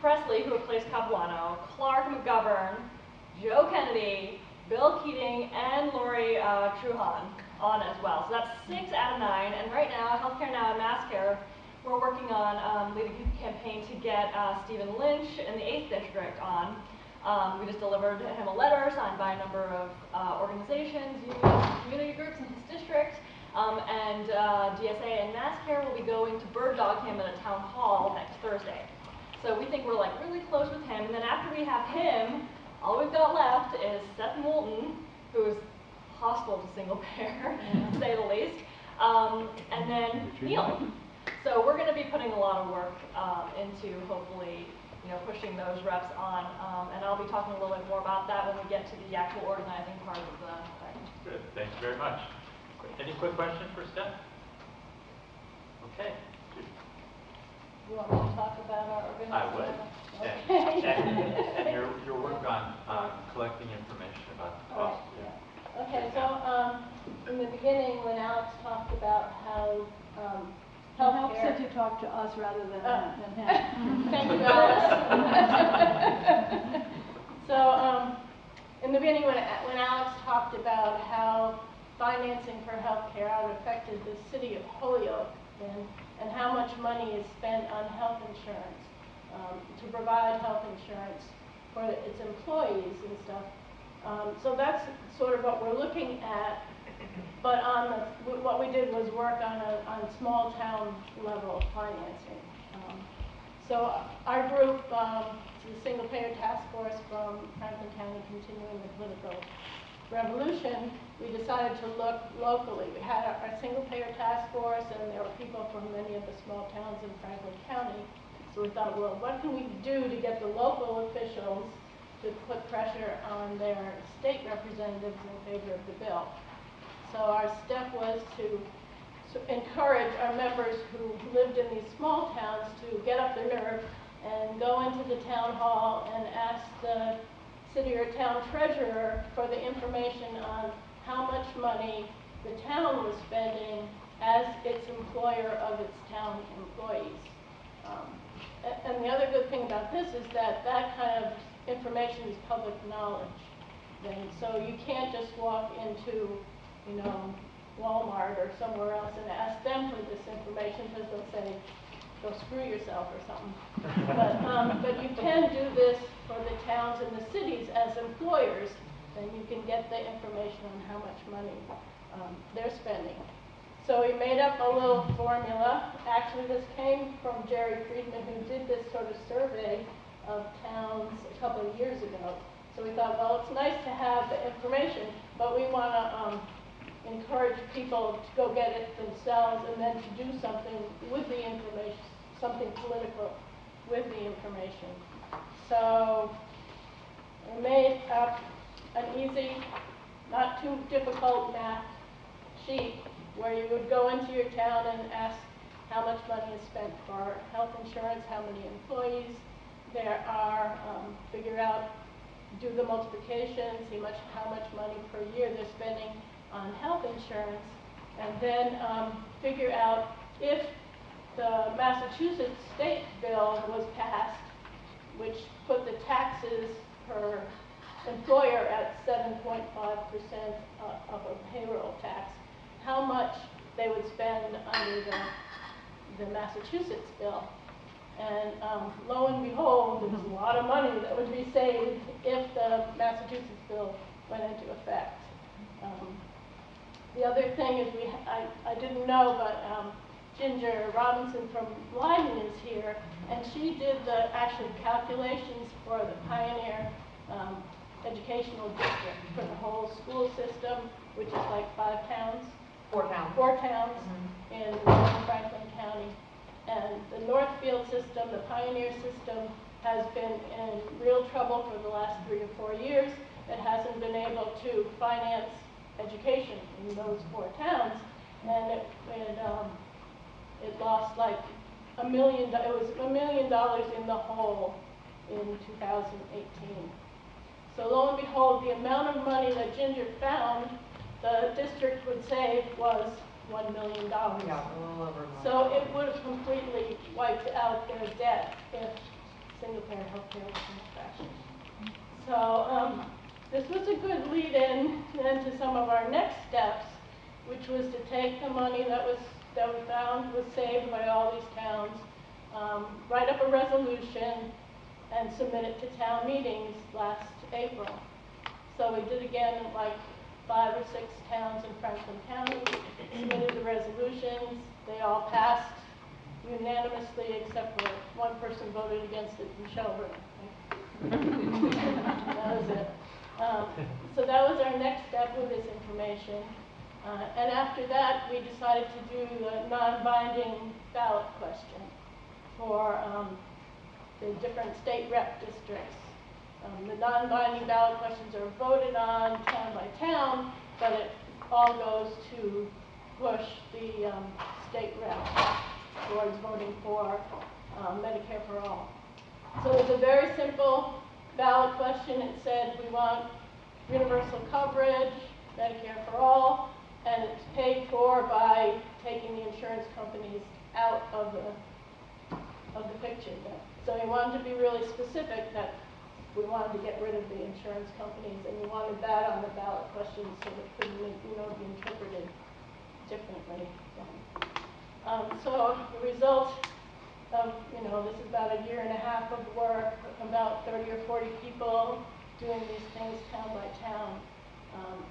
Presley, who replaced Capilano, Clark, McGovern, Joe Kennedy, Bill Keating, and Lori Truhan on as well. So that's 6 out of 9. And right now, Healthcare Now and MassCare, we're working on leading a campaign to get Stephen Lynch in the 8th District on. We just delivered him a letter signed by a number of organizations, unions, community groups in his district. And DSA and MassCare will be going to bird dog him at a town hall next Thursday. So we think we're like really close with him. And then after we have him, all we've got left is Seth Moulton, who's hostile to single payer, to say the least, and then Neil. So we're going to be putting a lot of work into hopefully, you know, pushing those reps on, and I'll be talking a little bit more about that when we get to the actual organizing part of the thing. Good, thank you very much. Any quick questions for Steph? Okay. You want me to talk about our organization? I would. Okay. And your work on collecting information about the cost. Yeah. Okay, so in the beginning, when Alex talked about how Help healthcare. said to talk to us rather than him. Thank you, Alice. So in the beginning, when Alex talked about how financing for healthcare, how it affected the city of Holyoke, and how much money is spent on health insurance, to provide health insurance for its employees and stuff. So that's sort of what we're looking at. But what we did was work on small town level financing. So our group, the Single Payer Task Force from Franklin County Continuing the Political Revolution, we decided to look locally. We had our Single Payer Task Force, and there were people from many of the small towns in Franklin County. So we thought, well, what can we do to get the local officials to put pressure on their state representatives in favor of the bill? So our step was to encourage our members who lived in these small towns to get up their nerve and go into the town hall and ask the city or town treasurer for the information on how much money the town was spending as its employer of its town employees. And the other good thing about this is that that kind of information is public knowledge. And so you can't just walk into, you know, Walmart or somewhere else and ask them for this information because they'll say, go screw yourself or something. But you can do this for the towns and the cities as employers, and you can get the information on how much money they're spending. So we made up a little formula. Actually, this came from Jerry Friedman, who did this sort of survey of towns a couple of years ago. So we thought, well, it's nice to have the information, but we want to encourage people to go get it themselves and then to do something with the information, something political with the information. So we made up an easy, not too difficult math sheet where you would go into your town and ask how much money is spent for health insurance, how many employees there are, figure out, do the multiplication, see how much money per year they're spending on health insurance, and then figure out if the Massachusetts state bill was passed, which put the taxes per employer at 7.5% of a payroll tax, how much they would spend under the Massachusetts bill. And lo and behold, there's a lot of money that would be saved if the Massachusetts bill went into effect. The other thing is I didn't know, but Ginger Robinson from Leiden is here, and she did the actual calculations for the Pioneer Educational District for the whole school system, which is like 5 towns. 4 towns. 4 towns in northern Franklin County. And the Northfield system, the Pioneer system, has been in real trouble for the last 3 or 4 years. It hasn't been able to finance education in those 4 towns, and it lost like $1 million. It was $1 million in the hole in 2018. So lo and behold, the amount of money that Ginger found the district would save was $1 million. Yeah, a little over. So it would have completely wiped out their debt if single-payer healthcare was in fashion. So this was a good lead-in then to some of our next steps, which was to take the money that we found was saved by all these towns, write up a resolution, and submit it to town meetings last April. So we did again like 5 or 6 towns in Franklin County, submitted the resolutions. They all passed unanimously, except for one person voted against it, Michelle Ritter. That was it. So that was our next step with this information. And after that, we decided to do the non-binding ballot question for the different state rep districts. The non-binding ballot questions are voted on town by town, but it all goes to push the state rep towards voting for Medicare for all. So it was a very simple ballot question. It said we want universal coverage, Medicare for all, and it's paid for by taking the insurance companies out of the picture. So we wanted to be really specific that we wanted to get rid of the insurance companies, and we wanted that on the ballot question so that it couldn't, be interpreted differently. So the result of, this is about 1.5 years of work, about 30 or 40 people doing these things town by town.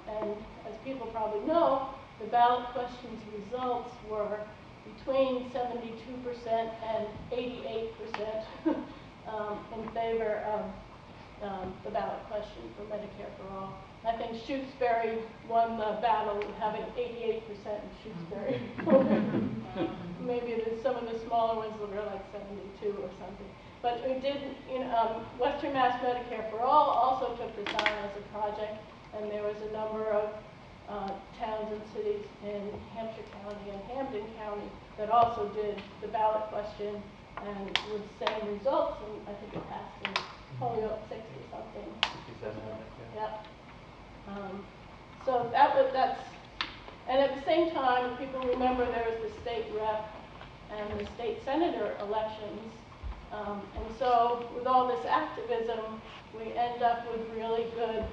And as people probably know, the ballot questions results were between 72% and 88% in favor of the ballot question for Medicare for all. I think Shutesbury won the battle with having 88% in Shutesbury. Maybe some of the smaller ones were like 72 or something. But we did, Western Mass Medicare for All also took this on as a project, and there was a number of towns and cities in Hampshire County and Hampden County that also did the ballot question and with the same results, and I think it passed in Holyoke 60 something. 67, yeah. So that's, and at the same time, people remember there was the state rep and the state senator elections. And so with all this activism, we end up with really good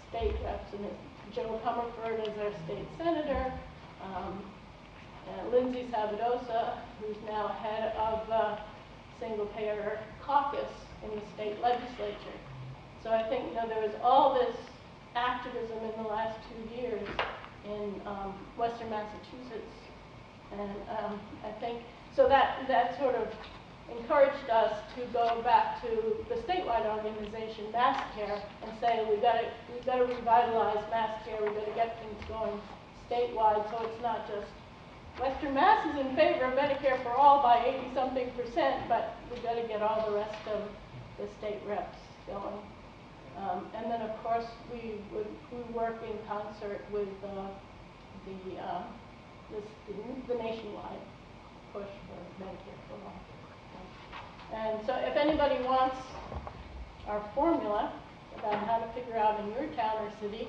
state reps. And Joe Comerford is our state senator, Lindsay Sabadosa, who's now head of the single-payer caucus in the state legislature. So I think, there was all this activism in the last 2 years in Western Massachusetts. And I think, so that sort of encouraged us to go back to the statewide organization, MassCare, and say we've got to revitalize MassCare. We've got to get things going statewide, so it's not just Western Mass is in favor of Medicare for all by 80-something%, but we've got to get all the rest of the state reps going. And then, of course, we work in concert with the nationwide push for Medicare for all. And so if anybody wants our formula about how to figure out in your town or city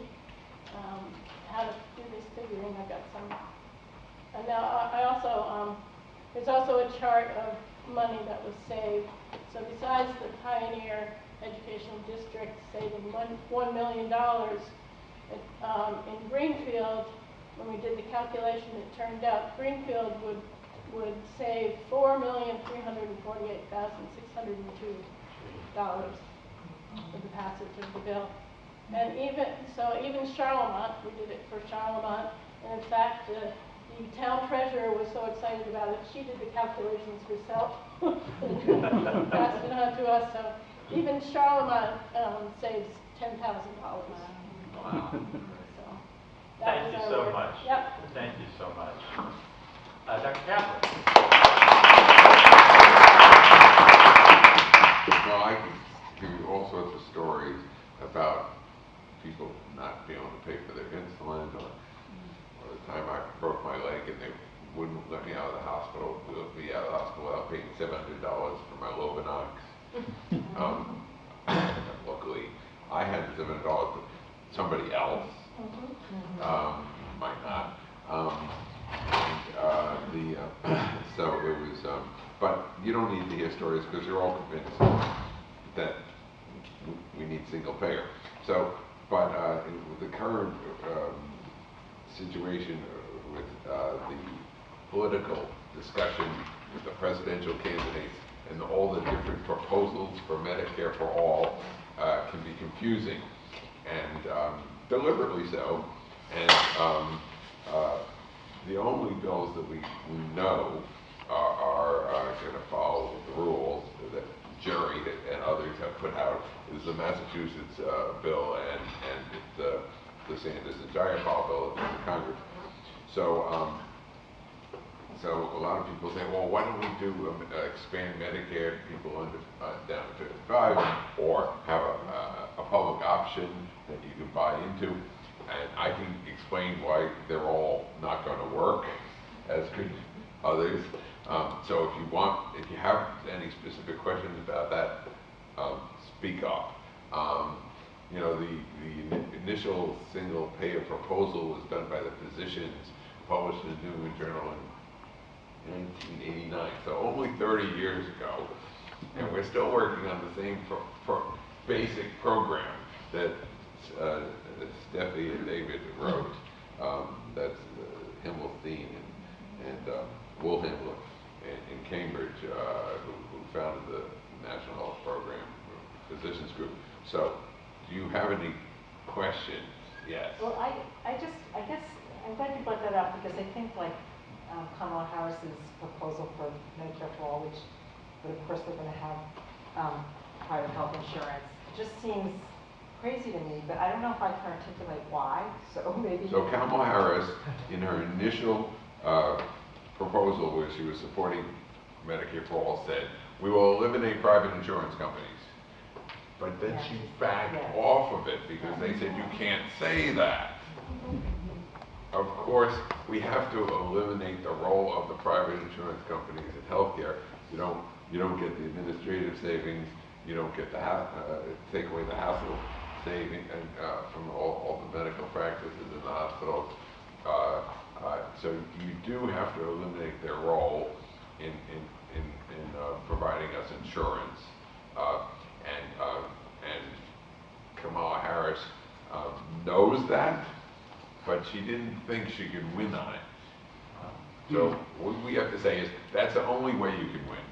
how to do this figuring, I've got some. And now I also, there's also a chart of money that was saved. So besides the Pioneer Educational District saving $1 million, in Greenfield, when we did the calculation, it turned out Greenfield would save $4,348,602 with the passage of the bill. And even Charlemont, we did it for Charlemont, and in fact, the town treasurer was so excited about it, she did the calculations herself. Passed it on to us, so even Charlemont saves $10,000. Wow. So Thank you was our so work. much. Yep. Thank you so much. Dr. Kaplan. Well, I can give you all sorts of stories about people not being able to pay for their insulin, or the time I broke my leg and they wouldn't let me out of the hospital, be out of the hospital without paying $700 for my Lovenox. Luckily, I had the $700, but somebody else might not. So it was, but you don't need to hear stories because you're all convinced that we need single payer. So, but with the current situation with the political discussion with the presidential candidates and all the different proposals for Medicare for all can be confusing, and deliberately so. And the only bills that we know are going to follow the rules that Jury and others have put out is the Massachusetts bill and the Sanders and Jayapal bill in the Congress. So, so a lot of people say, well, why don't we do expand Medicare to people under down to 55, or have a public option that you can buy into? And I can explain why they're all not going to work, as could others. So if you have any specific questions about that, speak up. You know, the initial single payer proposal was done by the physicians, published in the New England Journal in 1989, so only 30 years ago. And we're still working on the same basic program that Steffi and David wrote. That's Himmelstein and Will Himmler in Cambridge, who founded the National Health Program Physicians Group. So, do you have any questions? Yes. Well, I guess I'm glad you brought that up, because I think like Kamala Harris's proposal for Medicare for all, but of course they're going to have private health insurance, it just seems crazy to me, but I don't know if I can articulate why, so maybe. So Kamala Harris, in her initial proposal where she was supporting Medicare for all, said, we will eliminate private insurance companies. But then she backed off of it because they said you can't say that. Of course, we have to eliminate the role of the private insurance companies in healthcare. You don't get the administrative savings. You don't get the take away the hassle saving from all the medical practices in the hospitals. So you do have to eliminate their role in providing us insurance. And Kamala Harris knows that, but she didn't think she could win on it. So what we have to say is that's the only way you can win.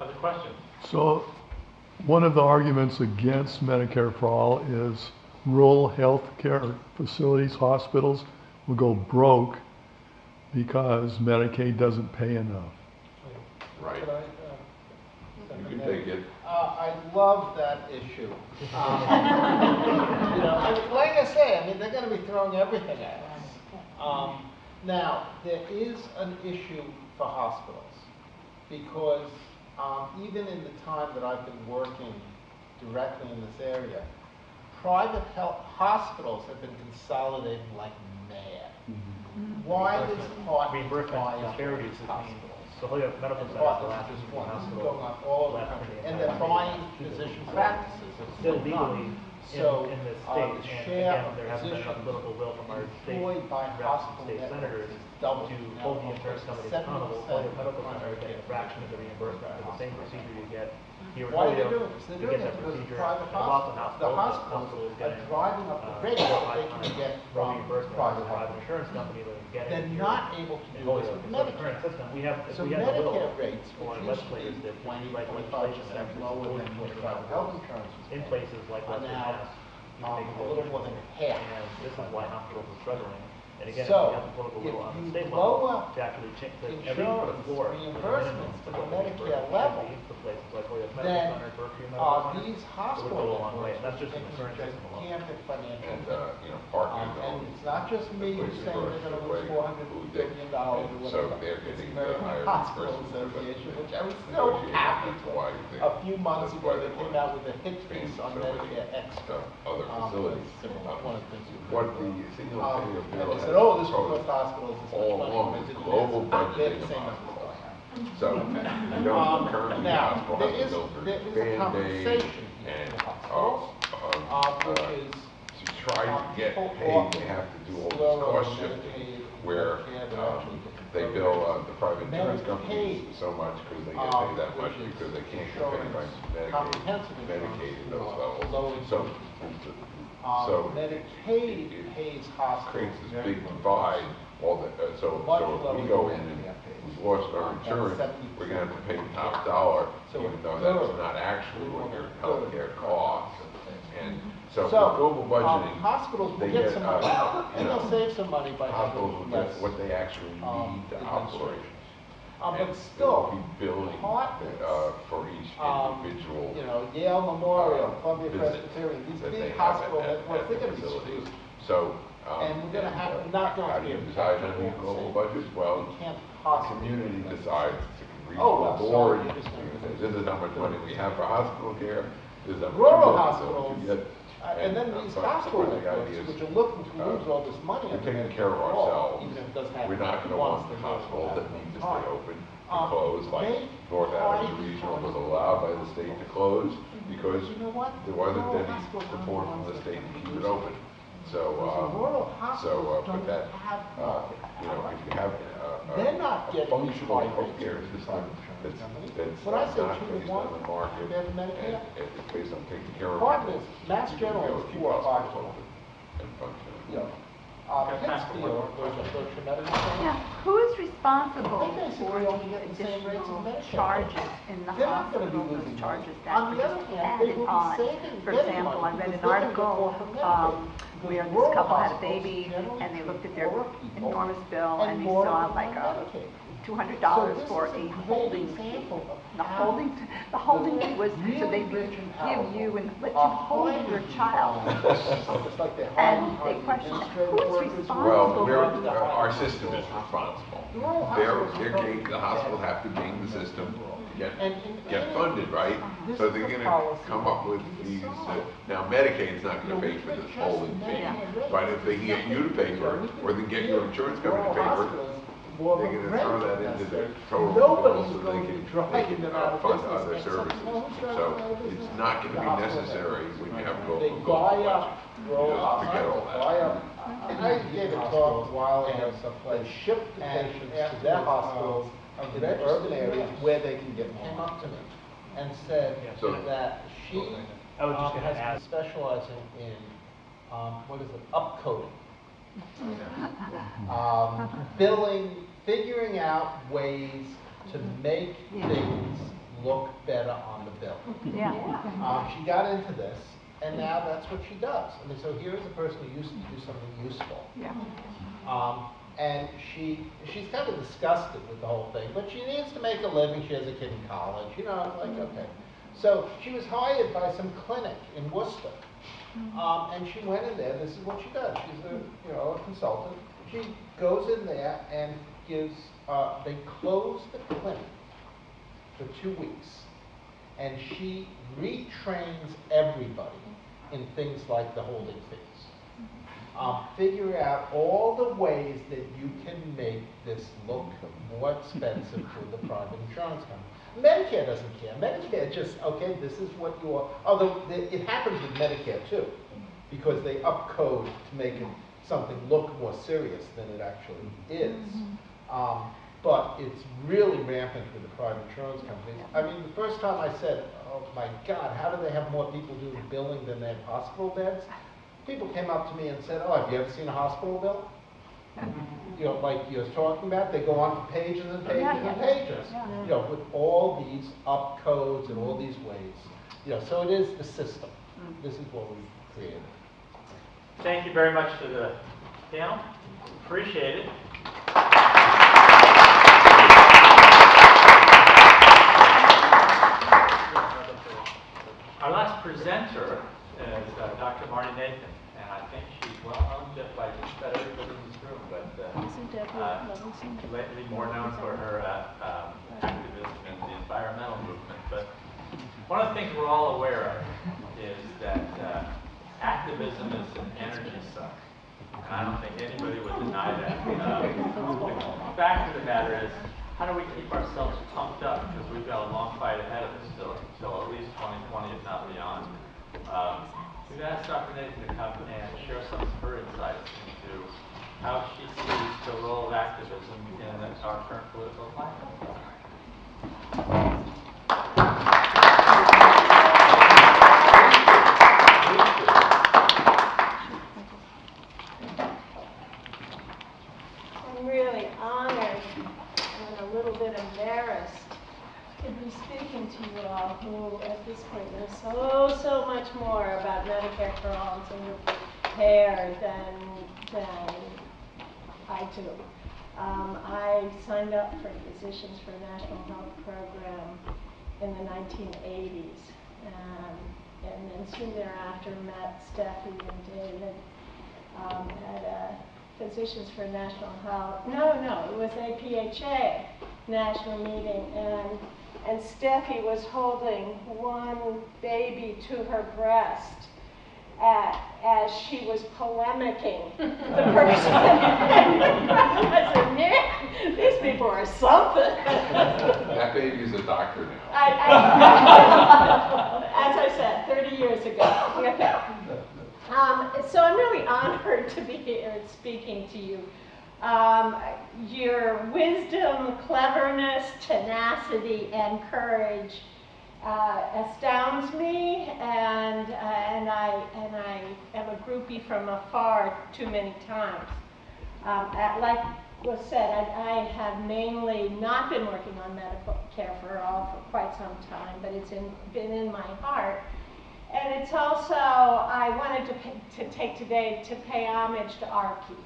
Other questions? So one of the arguments against Medicare for all is rural health care facilities, hospitals will go broke because Medicaid doesn't pay enough. Right. Could I, You can take it. I love that issue. You know, like I say, I mean, they're going to be throwing everything at us. Now, there is an issue for hospitals because even in the time that I've been working directly in this area, private health hospitals have been consolidating like mad. Why does Hart reimbursement require disparities between hospitals? the Holyoke Medical And Center is Hart the is last just teaching one, this is hospital going on all over the left country, in the and entire they're state. buying physician practices. Still legally So, in this the state, and share again, of there hasn't been enough physicians political will from our state employed by reps and hospital state networks senators is double. to Now, hold the of insurance course, companies accountable. 70% Holyoke Medical Center primary is getting a care fraction of the reimbursement for the same procedure you get here in Why are they Holyoke. doing this? They're You doing get it that because the procedure private at Boston hospitals, the hospitals is are getting driving up the rate that they can get no from reimbursement from private the private hospitals. insurance company that are getting They're here not able to in do this Holyoke. with So the current Medicare. system, we have, if So we had the will Medicare rates, for which used to legislators be that could write 20, legislation that 25% actually lower supports than what community private health health insurance was in paying, places like are Western now Mass, you can make a little more than half. And this is why hospitals are struggling. And again, So, we have the political will if on the you state lower level to actually change, to at least put a insurance floor, put a minimum reimbursements to to what the the Medicare reimbursement level, should be for places like Holyoke Medical then Center, Berkshire Medical Center. these It would hospital go a long way, networks and that's just in are the current taking system alone. gigantic financial And, hit. you know, Parkland And owns it's not just me Place who's saying they're gonna lose $400 billion or So whatever. they're It's getting American higher Hospital reimbursement for the Association, which I was so negotiating. happy That's for. why they- A few months that's ago, why they they came want out with a hit expand piece on so many, Medicare Extra. other facilities. One of the things we What the single payer and bill they has said, oh, this will proposed cost hospitals this all much money. along When I is did the global math, they had budgeting the of same numbers hospitals. going on. So, you know, currently the Now, hospital there has to is, bill for there is a Band-Aid compensation and, for hospitals, which is to try to get people paid, off they have to do all this furlough, cost shifting, Medicaid, where, Medicare, they're actually getting they bill, the private insurance companies Medicaid, so much because they get paid that much which is because they can't get paid by insurance, Medicaid, comprehensive Medicaid and those insurance, levels. low So, Medicaid it pays hospitals. creates this very big good divide, all the, so Much if lower we go than in and Medicare pays. we've lost our That's insurance, 70% we're gonna have to pay top dollar, So even though a that's third, not actually what your a third healthcare of costs. And so with So, global budgeting, hospitals will they get get, some money, you and know, they'll save some money by hospitals will having get less, what they actually need to operate. but And still, they'll be billing, departments, for each individual. you know, Yale Memorial, Columbia visit Presbyterian, these that they big have hospital at networks, the they're gonna be facilities. screwed. So, And we're gonna have, not going how to do be you able to decide capture on the all the global same. budget? Well, You can't the possibly. community do that. decides, it's a Oh, well, regional so board, you're just gonna says, this is how much money we have for hospital care, this is how much. Rural you get, hospitals, so you get. And then these hospital the idea networks, is, which are looking to lose all this money. we're on taking Medicare care of for all, ourselves. Even if it doesn't happen We're not gonna once, want the they will hospitals that happen need to all stay the open to time. close, like They North try Adams to Regional was find- allowed by the state to close because You know what? there wasn't Rural any hospitals aren't support the from the ones state that to can keep do it open. So, Because the rural hospitals but don't that, have market. you know, if you have They're not a getting functional high rates healthcare from the system private insurance that's When I say not 2 to based 1, on the market compared to and Medicare, it's based on taking care of part people, is Mass you can General really is keep 4 or 5 hospitals to 1. open and functioning. Yeah. Pittsfield, there's a Berkshire Medical Center. Now, who is responsible They basically for only the get the same rates additional as Medicare. charges in the They're not gonna be hospital, losing those money. charges On that were the just other hand, they added will be on? saving, For getting example, I money read because an they're gonna get article more from Medicaid. where Because this rural couple had a hospitals baby generally and they looked at treat their poorer people enormous bill and and they more saw of them like on a Medicaid. $200 So for this a is a holding great fee. example of The how holding fee was so really they would rich and give you powerful and let you are hold hiring your people. child. Just like they're And hiring they question administrative who is workers. responsible Well, for our system is responsible. The hospitals have to game the system to get funded, right? So they're gonna come up with these, now Medicaid's not gonna pay for this holding fee, but if they can get you to pay for it, or they get your insurance company to pay for it, they're gonna throw that into the total bill so they can fund other services. So it's not gonna be necessary when you have They global buy budget. up rural Forget all hospitals, buy that. up. I gave a talk a while ago someplace, shipped the patients to their hospitals in the urban areas where they can get more. Came up to me and said So- that she I was just gonna has add- been specializing in, what is it, upcoding. Billing, figuring out ways to make things look better on the bill. Yeah. She got into this, and now that's what she does. I mean, so here's a person who used to do something useful. Yeah. And she's kind of disgusted with the whole thing, but she needs to make a living. She has a kid in college, you know, like, okay. So she was hired by some clinic in Worcester. And she went in there, this is what she does. She's a consultant. She goes in there and gives, they close the clinic for 2 weeks. And she retrains everybody in things like the holding fees. Figure out all the ways that you can make this look more expensive to the private insurance company. Medicare doesn't care. Medicare just, okay, this is what you are, although it happens with Medicare too, because they upcode to make it something look more serious than it actually is. But it's really rampant with the private insurance companies. I mean, the first time I said, oh my God, how do they have more people doing billing than they have hospital beds? People came up to me and said, oh, have you ever seen a hospital bill? You know, like you're talking about, they go on for pages and pages and pages. You know, with all these upcodes and all these ways. You know, so it is the system. This is what we created. Thank you very much to the panel. Appreciate it. Our last presenter is Dr. Marty Nathan, and I think she's well known just by just about everybody in this room, but lately more known for her activism in the environmental movement. But one of the things we're all aware of is that activism is an energy suck, and I don't think anybody would deny that. The fact of the matter is, how do we keep ourselves pumped up? Because we've got a long fight ahead of us still, until at least 2020, if not beyond. We've asked Dr. Nathan to come and share some of her insights into how she sees the role of activism in our current political climate. I'm really honored and a little bit embarrassed to be speaking to you all who at this point know so much more about Medicare for all and single payer than I do. I signed up for Physicians for a National Health Program in the 1980s, and then soon thereafter met Steffi and David at a Physicians for National Health. No, it was APHA national meeting, and Steffi was holding one baby to her breast as she was polemicking the person. I said, man, these people are something. That baby is a doctor now. As I said, 30 years ago. Okay. So I'm really honored to be here and speaking to you. Your wisdom, cleverness, tenacity, and courage astounds me, and I am a groupie from afar too many times. Like was said, I have mainly not been working on Medicare for all for quite some time, but it's been in my heart. And it's also, I wanted to take today to pay homage to Archie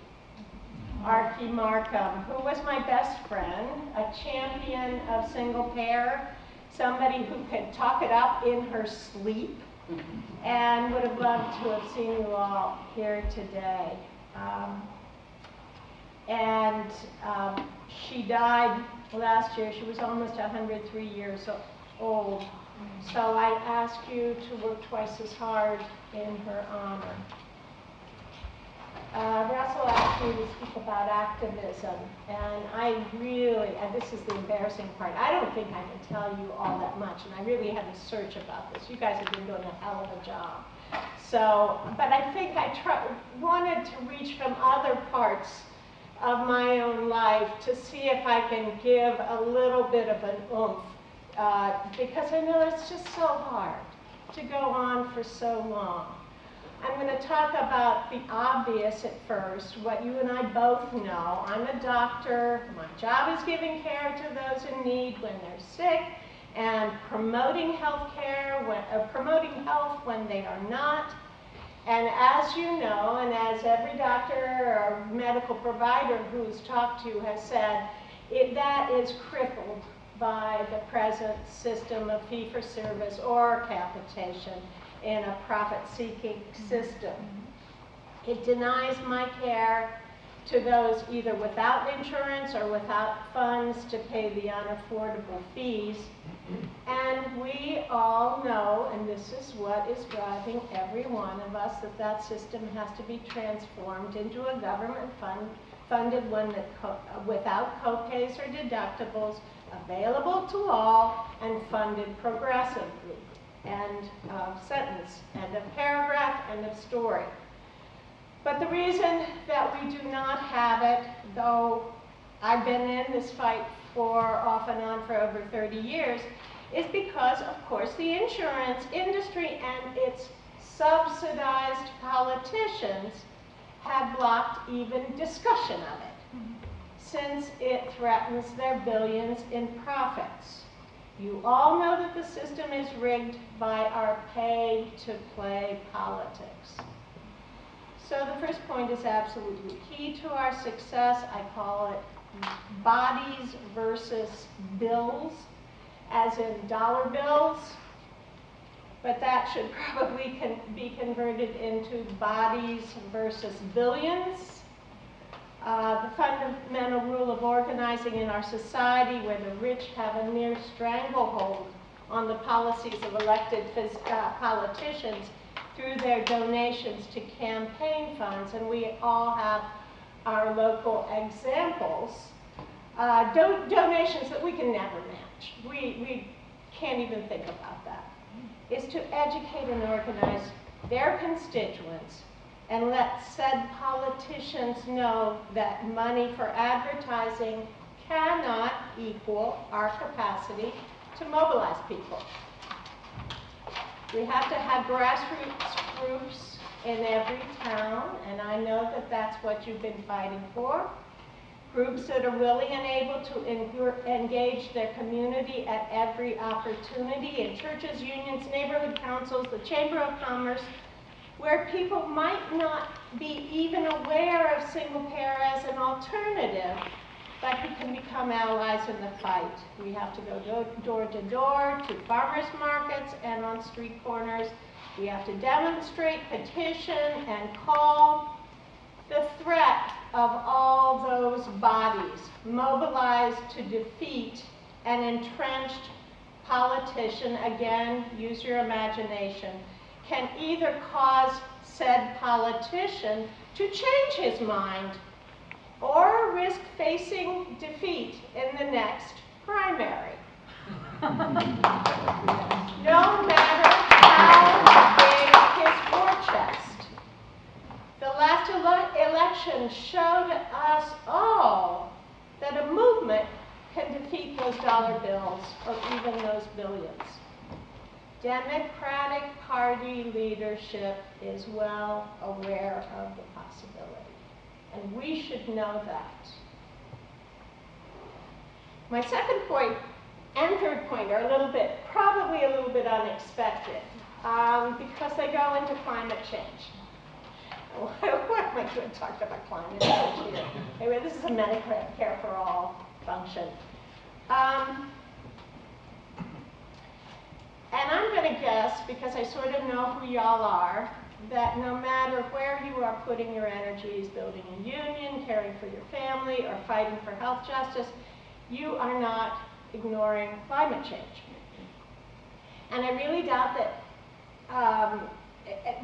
Markham, who was my best friend, a champion of single payer, somebody who could talk it up in her sleep, and would have loved to have seen you all here today. She died last year. She was almost 103 years old. So I ask you to work twice as hard in her honor. Russell asked me to speak about activism, and I really, and this is the embarrassing part, I don't think I can tell you all that much, and I really had to search about this. You guys have been doing a hell of a job. So, but I think I wanted to reach from other parts of my own life to see if I can give a little bit of an oomph, because I know it's just so hard to go on for so long. I'm going to talk about the obvious at first, what you and I both know. I'm a doctor. My job is giving care to those in need when they're sick and promoting health care, promoting health when they are not. And as you know, and as every doctor or medical provider who's talked to you has said, that is crippled by the present system of fee-for-service or capitation in a profit-seeking system. It denies my care, to those either without insurance or without funds to pay the unaffordable fees. And we all know, and this is what is driving every one of us, that that system has to be transformed into a government-funded one that without co-pays or deductibles, available to all, and funded progressively. End of sentence, end of paragraph, end of story. But the reason that we do not have it, though I've been in this fight off and on for over 30 years, is because, of course, the insurance industry and its subsidized politicians have blocked even discussion of it, since it threatens their billions in profits. You all know that the system is rigged by our pay-to-play politics. So the first point is absolutely key to our success. I call it bodies versus bills, as in dollar bills, but that should probably be converted into bodies versus billions. The fundamental rule of organizing in our society, where the rich have a near stranglehold on the policies of elected politicians through their donations to campaign funds, and we all have our local examples, donations that we can never match. We can't even think about that, is to educate and organize their constituents and let said politicians know that money for advertising cannot equal our capacity to mobilize people. We have to have grassroots groups in every town, and I know that that's what you've been fighting for. Groups that are willing and able to engage their community at every opportunity in churches, unions, neighborhood councils, the Chamber of Commerce, where people might not be even aware of single payer as an alternative, but who can become allies in the fight. We have to go door to door, to farmers markets and on street corners. We have to demonstrate, petition, and call. The threat of all those bodies mobilized to defeat an entrenched politician, again, use your imagination, can either cause said politician to change his mind or risk facing defeat in the next primary. No matter how big his war chest. The last election showed us all that a movement can defeat those dollar bills or even those billions. Democratic Party leadership is well aware of the possibility, and we should know that. My second point and third point are probably a little bit unexpected, because they go into climate change. What am I going to talk about climate change here? Anyway, this is a Medicare for all function. And I'm going to guess, because I sort of know who y'all are, that no matter where you are putting your energies, building a union, caring for your family, or fighting for health justice, you are not ignoring climate change. And I really doubt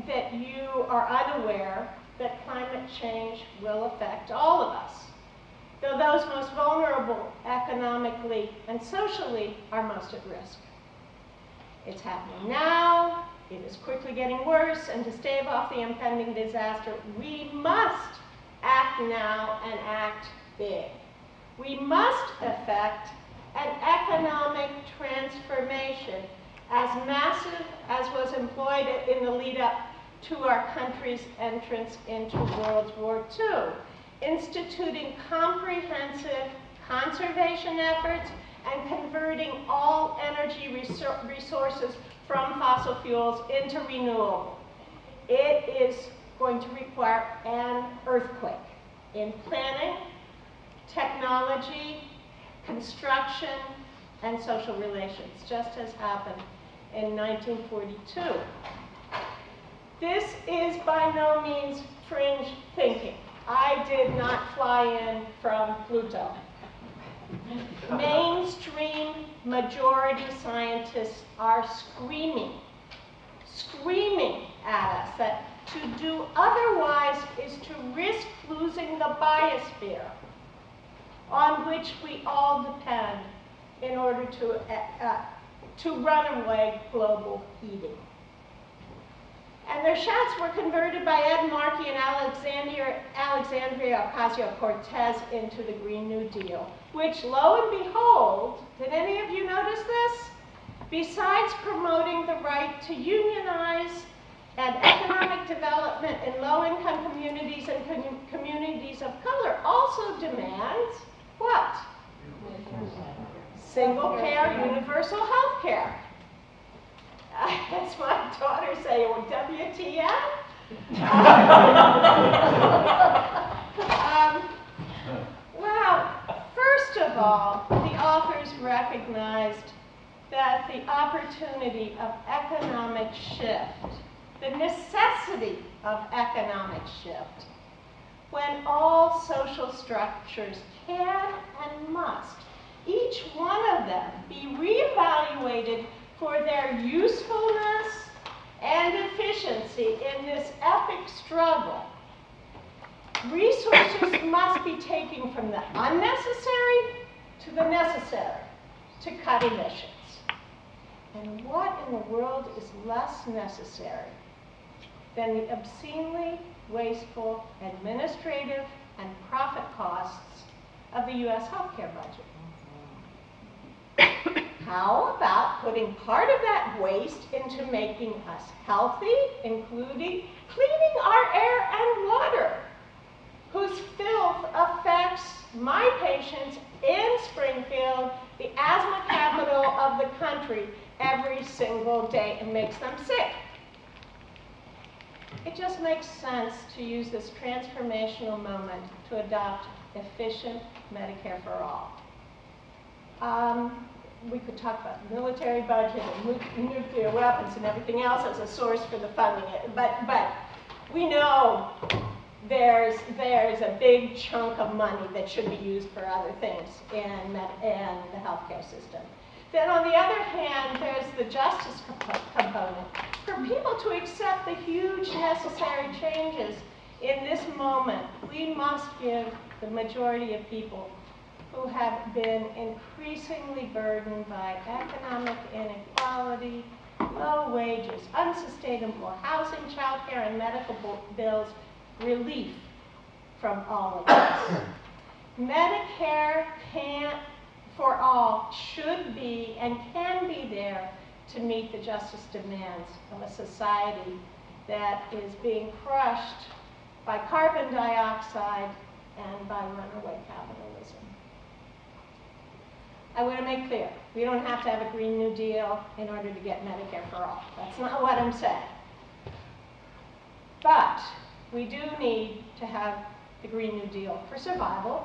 that you are unaware that climate change will affect all of us, though those most vulnerable economically and socially are most at risk. It's happening now, it is quickly getting worse, and to stave off the impending disaster, we must act now and act big. We must effect an economic transformation as massive as was employed in the lead up to our country's entrance into World War II, instituting comprehensive conservation efforts and converting all energy resources from fossil fuels into renewable. It is going to require an earthquake in planning, technology, construction, and social relations, just as happened in 1942. This is by no means fringe thinking. I did not fly in from Pluto. Mainstream majority scientists are screaming at us that to do otherwise is to risk losing the biosphere on which we all depend in order to run away global heating. And their shouts were converted by Ed Markey and Alexandria Ocasio-Cortez into the Green New Deal, which, lo and behold, did any of you notice this? Besides promoting the right to unionize and economic development in low-income communities and communities of color, also demands what? Single-payer universal health care. As my daughter say, well, WTF? Well, first of all, the authors recognized that the opportunity of economic shift, the necessity of economic shift, when all social structures can and must, each one of them, be reevaluated for their usefulness and efficiency in this epic struggle. Resources must be taken from the unnecessary to the necessary to cut emissions. And what in the world is less necessary than the obscenely wasteful administrative and profit costs of the U.S. healthcare budget? How about putting part of that waste into making us healthy, including cleaning our air and water, whose filth affects my patients in Springfield, the asthma capital of the country, every single day and makes them sick? It just makes sense to use this transformational moment to adopt efficient Medicare for all. We could talk about the military budget and nuclear weapons and everything else as a source for the funding, but we know there's a big chunk of money that should be used for other things in the healthcare system. Then on the other hand, there's the justice component. For people to accept the huge necessary changes in this moment, we must give the majority of people who have been increasingly burdened by economic inequality, low wages, unsustainable housing, childcare, and medical bills relief from all of this. Medicare for all should be and can be there to meet the justice demands of a society that is being crushed by carbon dioxide and by runaway capitalism. I want to make clear, we don't have to have a Green New Deal in order to get Medicare for all. That's not what I'm saying. But we do need to have the Green New Deal for survival.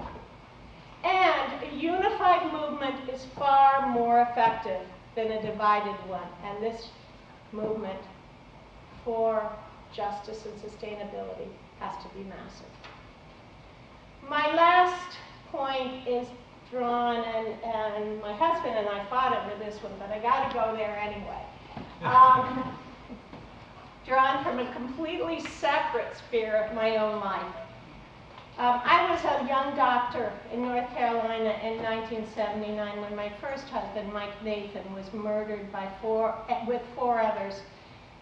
And a unified movement is far more effective than a divided one. And this movement for justice and sustainability has to be massive. My last point is drawn, and my husband and I fought over this one, but I got to go there anyway. Drawn from a completely separate sphere of my own life. I was a young doctor in North Carolina in 1979 when my first husband, Mike Nathan, was murdered with four others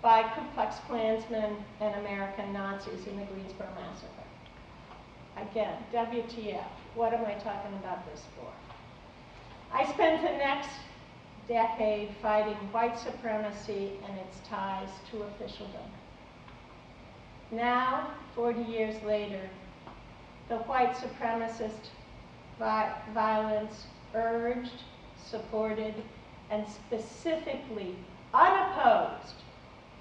by Ku Klux Klansmen and American Nazis in the Greensboro Massacre. Again, WTF, what am I talking about this for? I spent the next decade fighting white supremacy and its ties to officialdom. Now, 40 years later, the white supremacist violence urged, supported, and specifically unopposed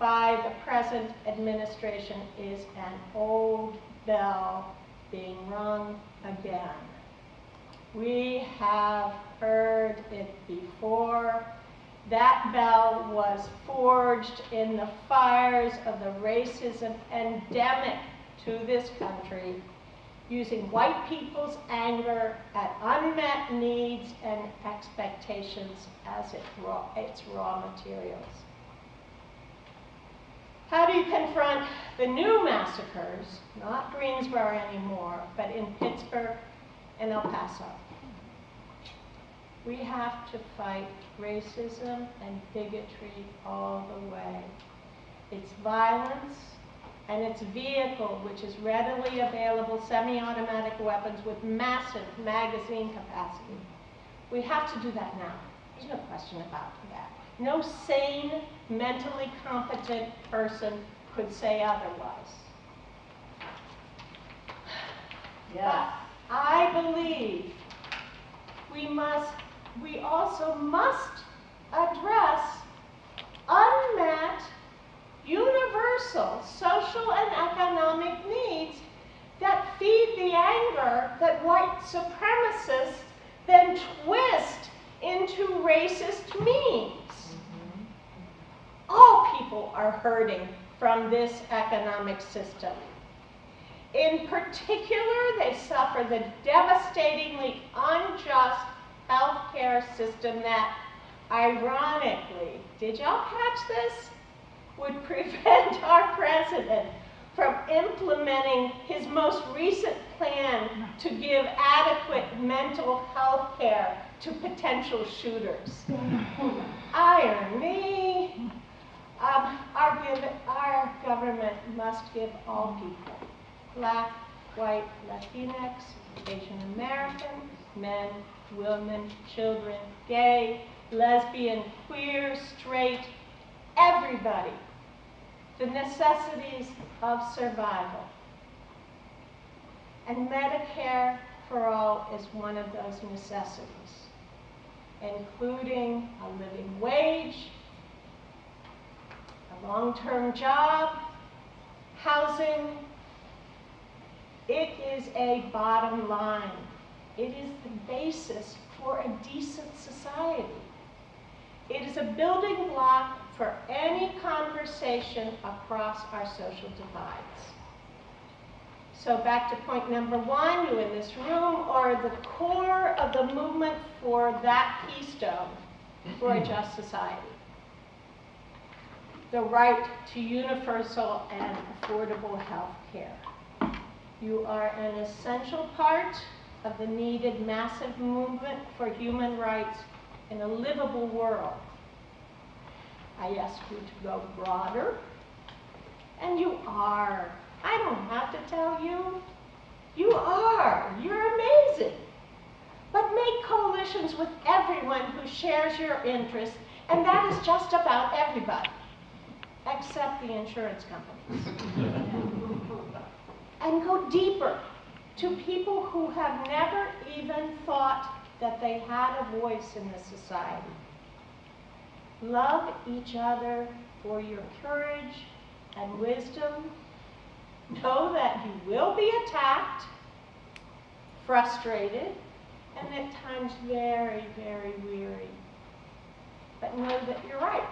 by the present administration is an old bell being rung again. We have heard it before. That bell was forged in the fires of the racism endemic to this country using white people's anger at unmet needs and expectations as its raw materials. How do you confront the new massacres, not Greensboro anymore, but in Pittsburgh and El Paso? We have to fight racism and bigotry all the way. It's violence and its vehicle, which is readily available semi-automatic weapons with massive magazine capacity. We have to do that now. There's no question about that. No sane, mentally competent person could say otherwise. Yes. But I believe we also must address unmet, universal social and economic needs that feed the anger that white supremacists then twist into racist memes. All people are hurting from this economic system. In particular, they suffer the devastatingly unjust healthcare system that, ironically, did y'all catch this? Would prevent our president from implementing his most recent plan to give adequate mental health care to potential shooters. Irony. Our government must give all people, Black, white, Latinx, Asian American, men, women, children, gay, lesbian, queer, straight, everybody, the necessities of survival. And Medicare for all is one of those necessities, including a living wage, a long-term job, housing. It is a bottom line. It is the basis for a decent society. It is a building block for any conversation across our social divides. So back to point number one, you in this room are the core of the movement for that keystone for a just society. The right to universal and affordable health care. You are an essential part of the needed massive movement for human rights in a livable world. I ask you to go broader, and you are. I don't have to tell you. You are. You're amazing. But make coalitions with everyone who shares your interests, and that is just about everybody, except the insurance companies. And go deeper to people who have never even thought that they had a voice in this society. Love each other for your courage and wisdom. Know that you will be attacked, frustrated, and at times very, very weary. But know that you're right.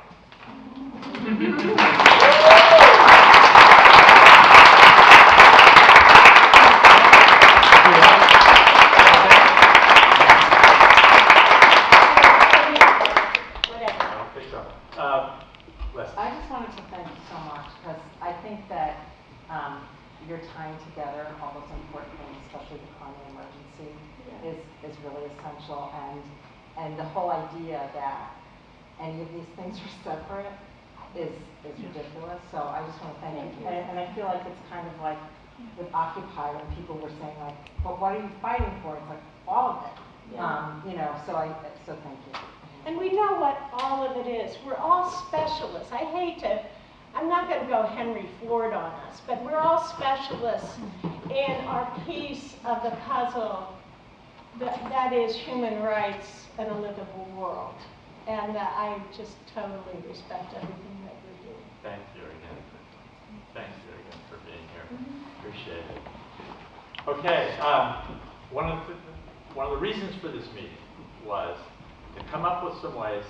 I just wanted to thank you so much, because I think that your time together, all those important things, especially the climate emergency, is really essential. And the whole idea that any of these things are separate is ridiculous. So I just want to thank you. And I feel like it's kind of like with Occupy, when people were saying like, but what are you fighting for? It's like all of it. You know, so thank you. And we know what all of it is. We're all specialists. I'm not going to go Henry Ford on us, but we're all specialists in our piece of the puzzle that is human rights and a livable world. And I just totally respect everything that you're doing. Thank you again. Thank you again for being here. Appreciate it. Okay, one of the reasons for this meeting was to come up with some ways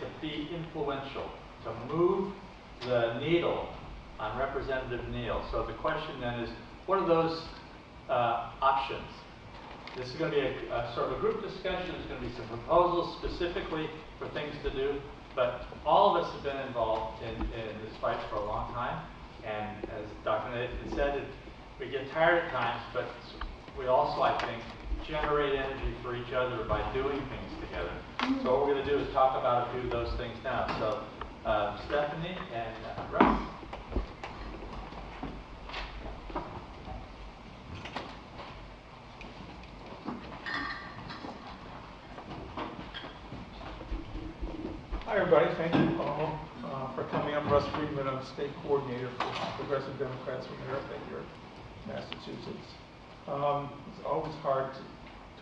to be influential, to move the needle on Representative Neal. So the question then is, what are those options? This is going to be a sort of a group discussion. There's going to be some proposals specifically for things to do, but all of us have been involved in this fight for a long time. And as Dr. Nathan said, we get tired at times, but we also, I think, generate energy for each other by doing things together. So what we're going to do is talk about a few of those things now. So Stephanie and Russ. Hi, everybody. Thank you all for coming. I'm Russ Friedman. I'm State Coordinator for Progressive Democrats of America here in Massachusetts. It's always hard to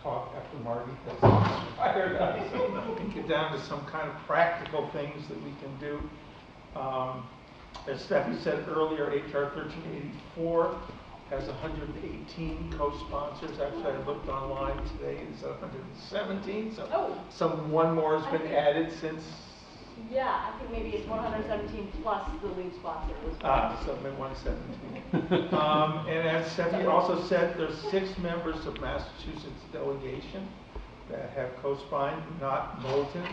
talk after Marty has inspired us and get down to some kind of practical things that we can do. As Stephanie said earlier, HR 1384 has 118 co-sponsors. Actually, I looked online today, it's 117, so one more has been added since. Yeah, I think maybe it's 117 plus the lead sponsor. So maybe 117. And as Stephanie also said, there's 6 members of Massachusetts delegation that have co-spine, not Moulton.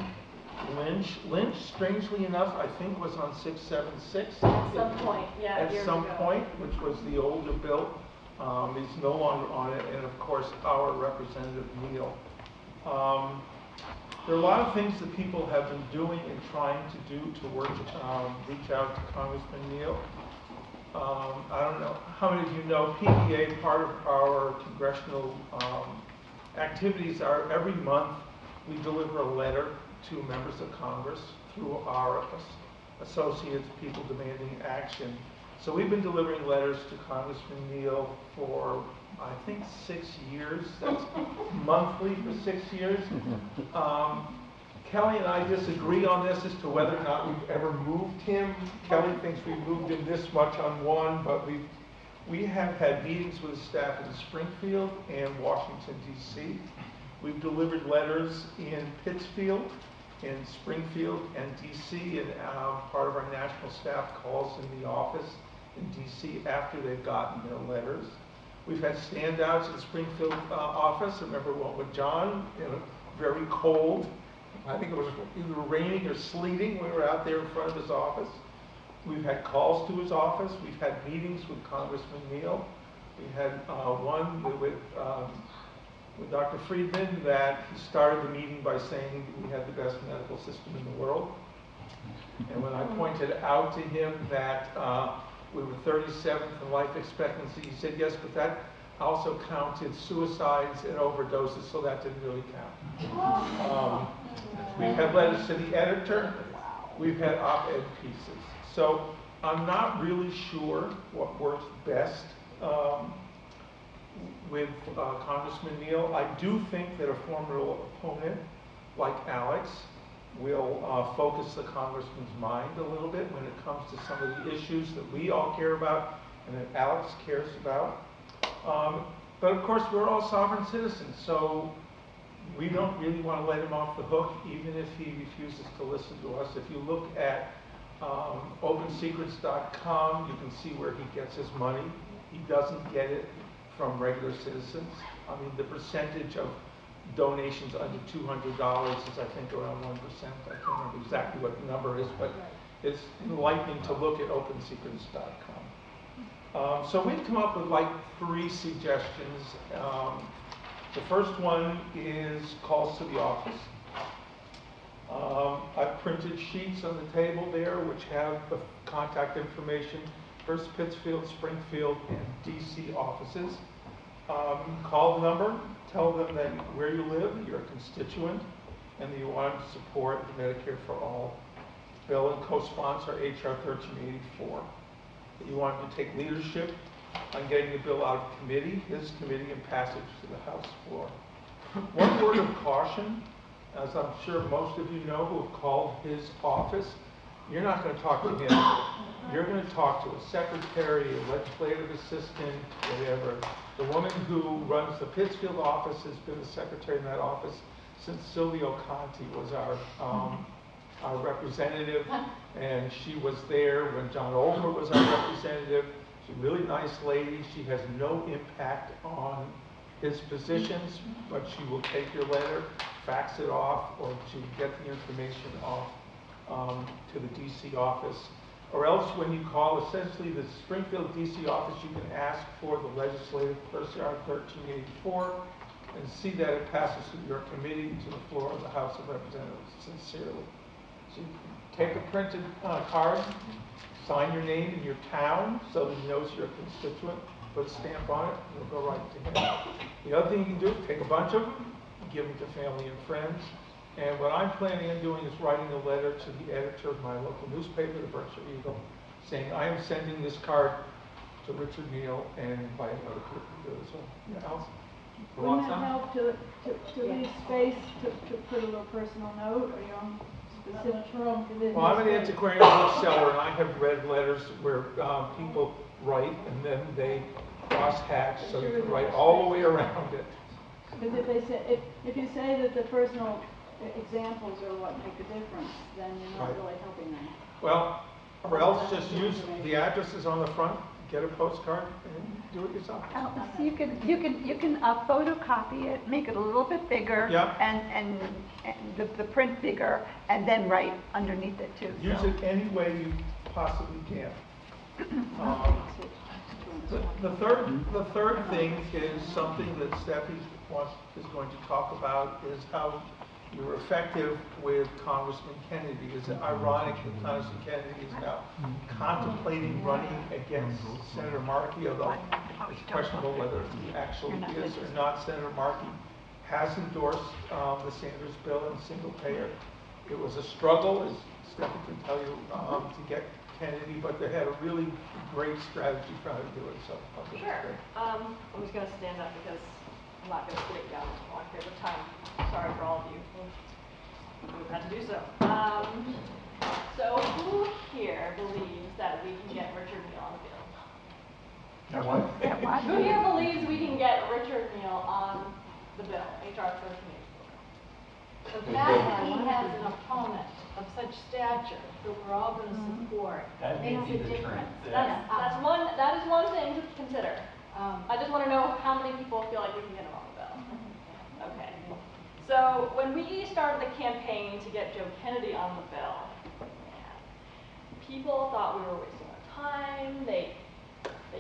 Lynch, strangely enough, I think was on 676. At some point, yeah. At some point, which was the older bill. He's no longer on it, and of course, our Representative Neal. There are a lot of things that people have been doing and trying to do to work, reach out to Congressman Neal. I don't know how many of you know PDA, part of our congressional activities are every month we deliver a letter to members of Congress through our associates, people demanding action. So we've been delivering letters to Congressman Neal for, I think, 6 years. That's monthly for 6 years. Kelly and I disagree on this as to whether or not we've ever moved him. Kelly thinks we moved him this much on one, but we have had meetings with staff in Springfield and Washington, D.C. We've delivered letters in Pittsfield, in Springfield, and D.C., and part of our national staff calls in the office in D.C. after they've gotten their letters. We've had standouts in the Springfield office. I remember one with John, very cold. I think it was either raining or sleeting. We were out there in front of his office. We've had calls to his office. We've had meetings with Congressman Neal. We had one with Dr. Friedman that he started the meeting by saying we had the best medical system in the world. And when I pointed out to him that we were 37th in life expectancy, he said, yes, but that also counted suicides and overdoses, so that didn't really count. We've had letters to the editor. We've had op-ed pieces. So I'm not really sure what works best with Congressman Neal. I do think that a formidable opponent like Alex will focus the congressman's mind a little bit when it comes to some of the issues that we all care about and that Alex cares about. But of course, we're all sovereign citizens, so we don't really want to let him off the hook, even if he refuses to listen to us. If you look at opensecrets.com, you can see where he gets his money. He doesn't get it from regular citizens. I mean, the percentage of donations under $200 is, I think, around 1%. I can't remember exactly what the number is, but it's enlightening to look at opensecrets.com. So we've come up with like 3 suggestions. The first one is calls to the office. I've printed sheets on the table there which have the contact information for Pittsfield, Springfield, and DC offices. Call the number, tell them that where you live, you're a constituent, and that you want to support the Medicare for All bill and co-sponsor HR 1384. That you want to take leadership on getting the bill out of committee, his committee, and passage to the House floor. One word of caution, as I'm sure most of you know who have called his office, you're not going to talk to him. You're going to talk to a secretary, a legislative assistant, whatever. The woman who runs the Pittsfield office has been the secretary in that office since Silvio Conti was our our representative, and she was there when John Olver was our representative. She's a really nice lady. She has no impact on his positions, but she will take your letter, fax it off, or she will get the information off to the DC office. Or else when you call essentially the Springfield DC office, you can ask for the legislative PCR 1384 and see that it passes through your committee to the floor of the House of Representatives, sincerely. So you can take a printed card, sign your name and your town so that he knows you're a constituent, put a stamp on it, and it'll go right to him. The other thing you can do is take a bunch of them, give them to family and friends. And what I'm planning on doing is writing a letter to the editor of my local newspaper, the Berkshire Eagle, saying I am sending this card to Richard Neal and inviting other people to do it as well. Yeah, Alice? Wouldn't it help to leave space to put a little personal note or your own specific room? Well, I'm an antiquarian bookseller, and I have read letters where people write and then they cross-hatch, so you can write all the way around it. Because if they say, if you say that the personal examples are what make a difference, then you're not really helping them. Well, or else just use the addresses on the front, get a postcard, and do it yourself. So you can photocopy it, make it a little bit bigger, and the print bigger, and then write underneath it too. Use it any way you possibly can. The third thing is something that Steffi is going to talk about, is how you were effective with Congressman Kennedy. It's ironic that Congressman Kennedy is now contemplating running against Senator Markey, although it's questionable whether he actually is or not. Senator Markey has endorsed the Sanders bill and single payer. It was a struggle, as Steffi can tell you, to get Kennedy, but they had a really great strategy for how to do it. So sure. I'm just going to stand up because I'm not going to sit down for a long period of time. Sorry for all of you who had to do so. So who here believes that we can get Richard Neal on the bill? What? Who here believes we can get Richard Neal on the bill, HR 1384? The fact that he has an opponent of such stature that we're all going to support makes a difference. That is one thing to consider. I just want to know how many people feel like we can get him on the bill. Okay. So when we started the campaign to get Joe Kennedy on the bill, people thought we were wasting our time. They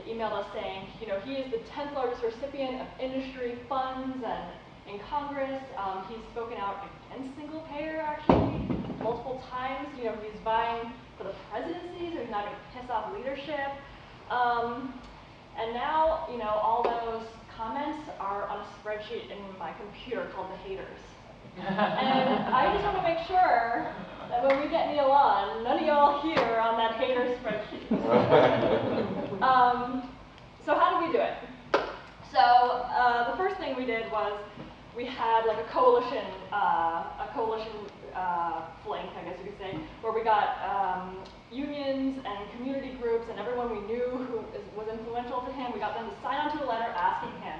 emailed us saying, you know, he is the 10th largest recipient of industry funds and in Congress. He's spoken out against single payer actually multiple times. You know, he's vying for the presidency, so he's not going to piss off leadership. And now, you know, all those comments are on a spreadsheet in my computer called the haters. And I just want to make sure that when we get Neal on, none of y'all here are on that hater spreadsheet. So how do we do it? So the first thing we did was we had like a coalition flank, I guess you could say, where we got unions and community groups and everyone we knew who was influential to him. We got them to sign onto a letter asking him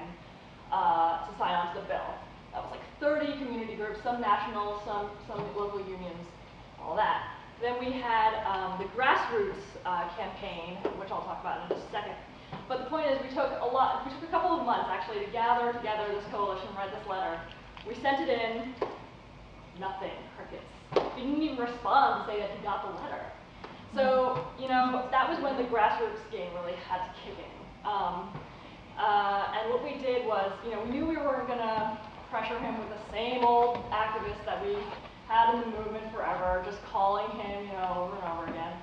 to sign onto the bill. That was like 30 community groups, some national, some local unions, all that. Then we had the grassroots campaign, which I'll talk about in just a second. But the point is, we took a couple of months actually to gather together this coalition, write this letter. We sent it in, nothing, crickets. He didn't even respond to say that he got the letter. So, you know, that was when the grassroots game really had to kick in. And what we did was, you know, we knew we weren't gonna pressure him with the same old activists that we had in the movement forever, just calling him, you know, over and over again.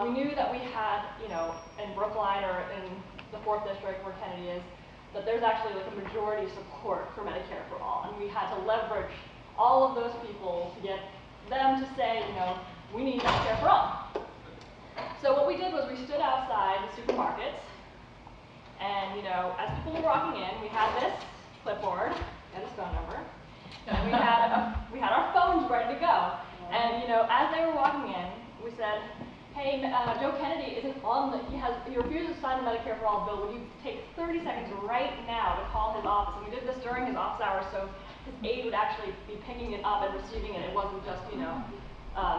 We knew that we had, you know, in Brookline or in the 4th District where Kennedy is, that there's actually like a majority support for Medicare for all. And we had to leverage all of those people to get them to say, you know, we need Medicare for all. So what we did was we stood outside the supermarkets and, you know, as people were walking in, we had this clipboard, and his phone number, and we had our phones ready to go. And, you know, as they were walking in, we said, hey, Joe Kennedy isn't on he refuses to sign the Medicare for all bill. Would you take 30 seconds right now to call his office? And we did this during his office hours, so his aide would actually be picking it up and receiving it. It wasn't just, you know,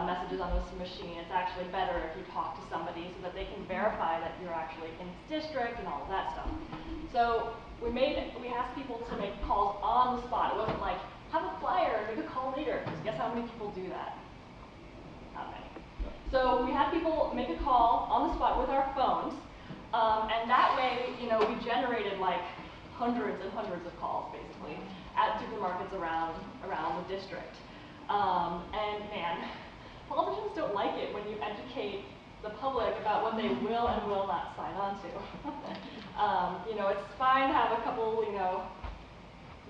messages on this machine. It's actually better if you talk to somebody so that they can verify that you're actually in this district and all of that stuff. So we asked people to make calls on the spot. It wasn't like, have a flyer, make a call later, because guess how many people do that? Not many. So we had people make a call on the spot with our phones, and that way, you know, we generated like hundreds and hundreds of calls, basically, at supermarkets around the district. And man, politicians don't like it when you educate the public about what they will and will not sign on to. You know, it's fine to have a couple, you know,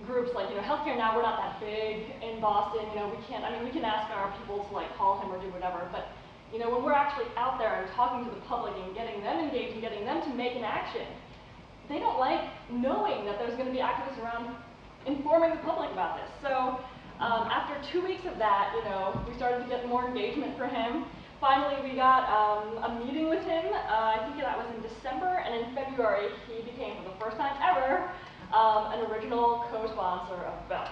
groups like, you know, Healthcare Now, we're not that big in Boston, you know, we can ask our people to like call him or do whatever, but you know, when we're actually out there and talking to the public and getting them engaged and getting them to make an action, they don't like knowing that there's going to be activists around informing the public about this. So after 2 weeks of that, you know, we started to get more engagement for him. Finally, we got a meeting with him. I think that was in December, and in February, he became, for the first time ever, an original co-sponsor of the bill.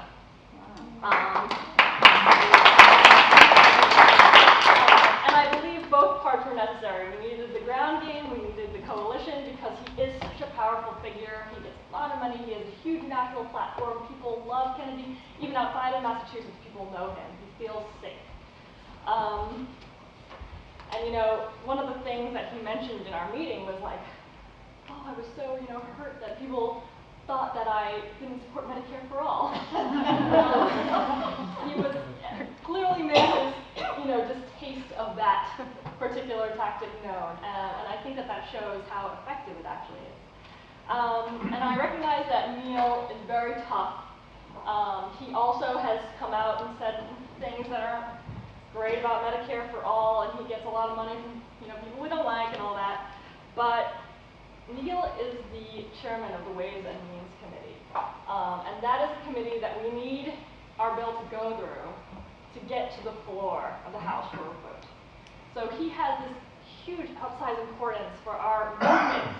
And I believe both parts were necessary. We needed the ground game, we needed the coalition, because he is such a powerful figure. He gets a lot of money, he has a huge national platform, people love Kennedy. Even outside of Massachusetts, people know him. He feels safe. And you know, one of the things that he mentioned in our meeting was like, oh, I was so, you know, hurt that people thought that I didn't support Medicare for all. He was clearly made his, you know, distaste of that particular tactic known, and I think that that shows how effective it actually is. And I recognize that Neil is very tough. He also has come out and said things that aren't great about Medicare for all, and he gets a lot of money from, you know, people we don't like and all that. But Neil is the chairman of the Ways and Means Committee, and that is a committee that we need our bill to go through to get to the floor of the House for a vote. So he has this huge outsized importance for our movement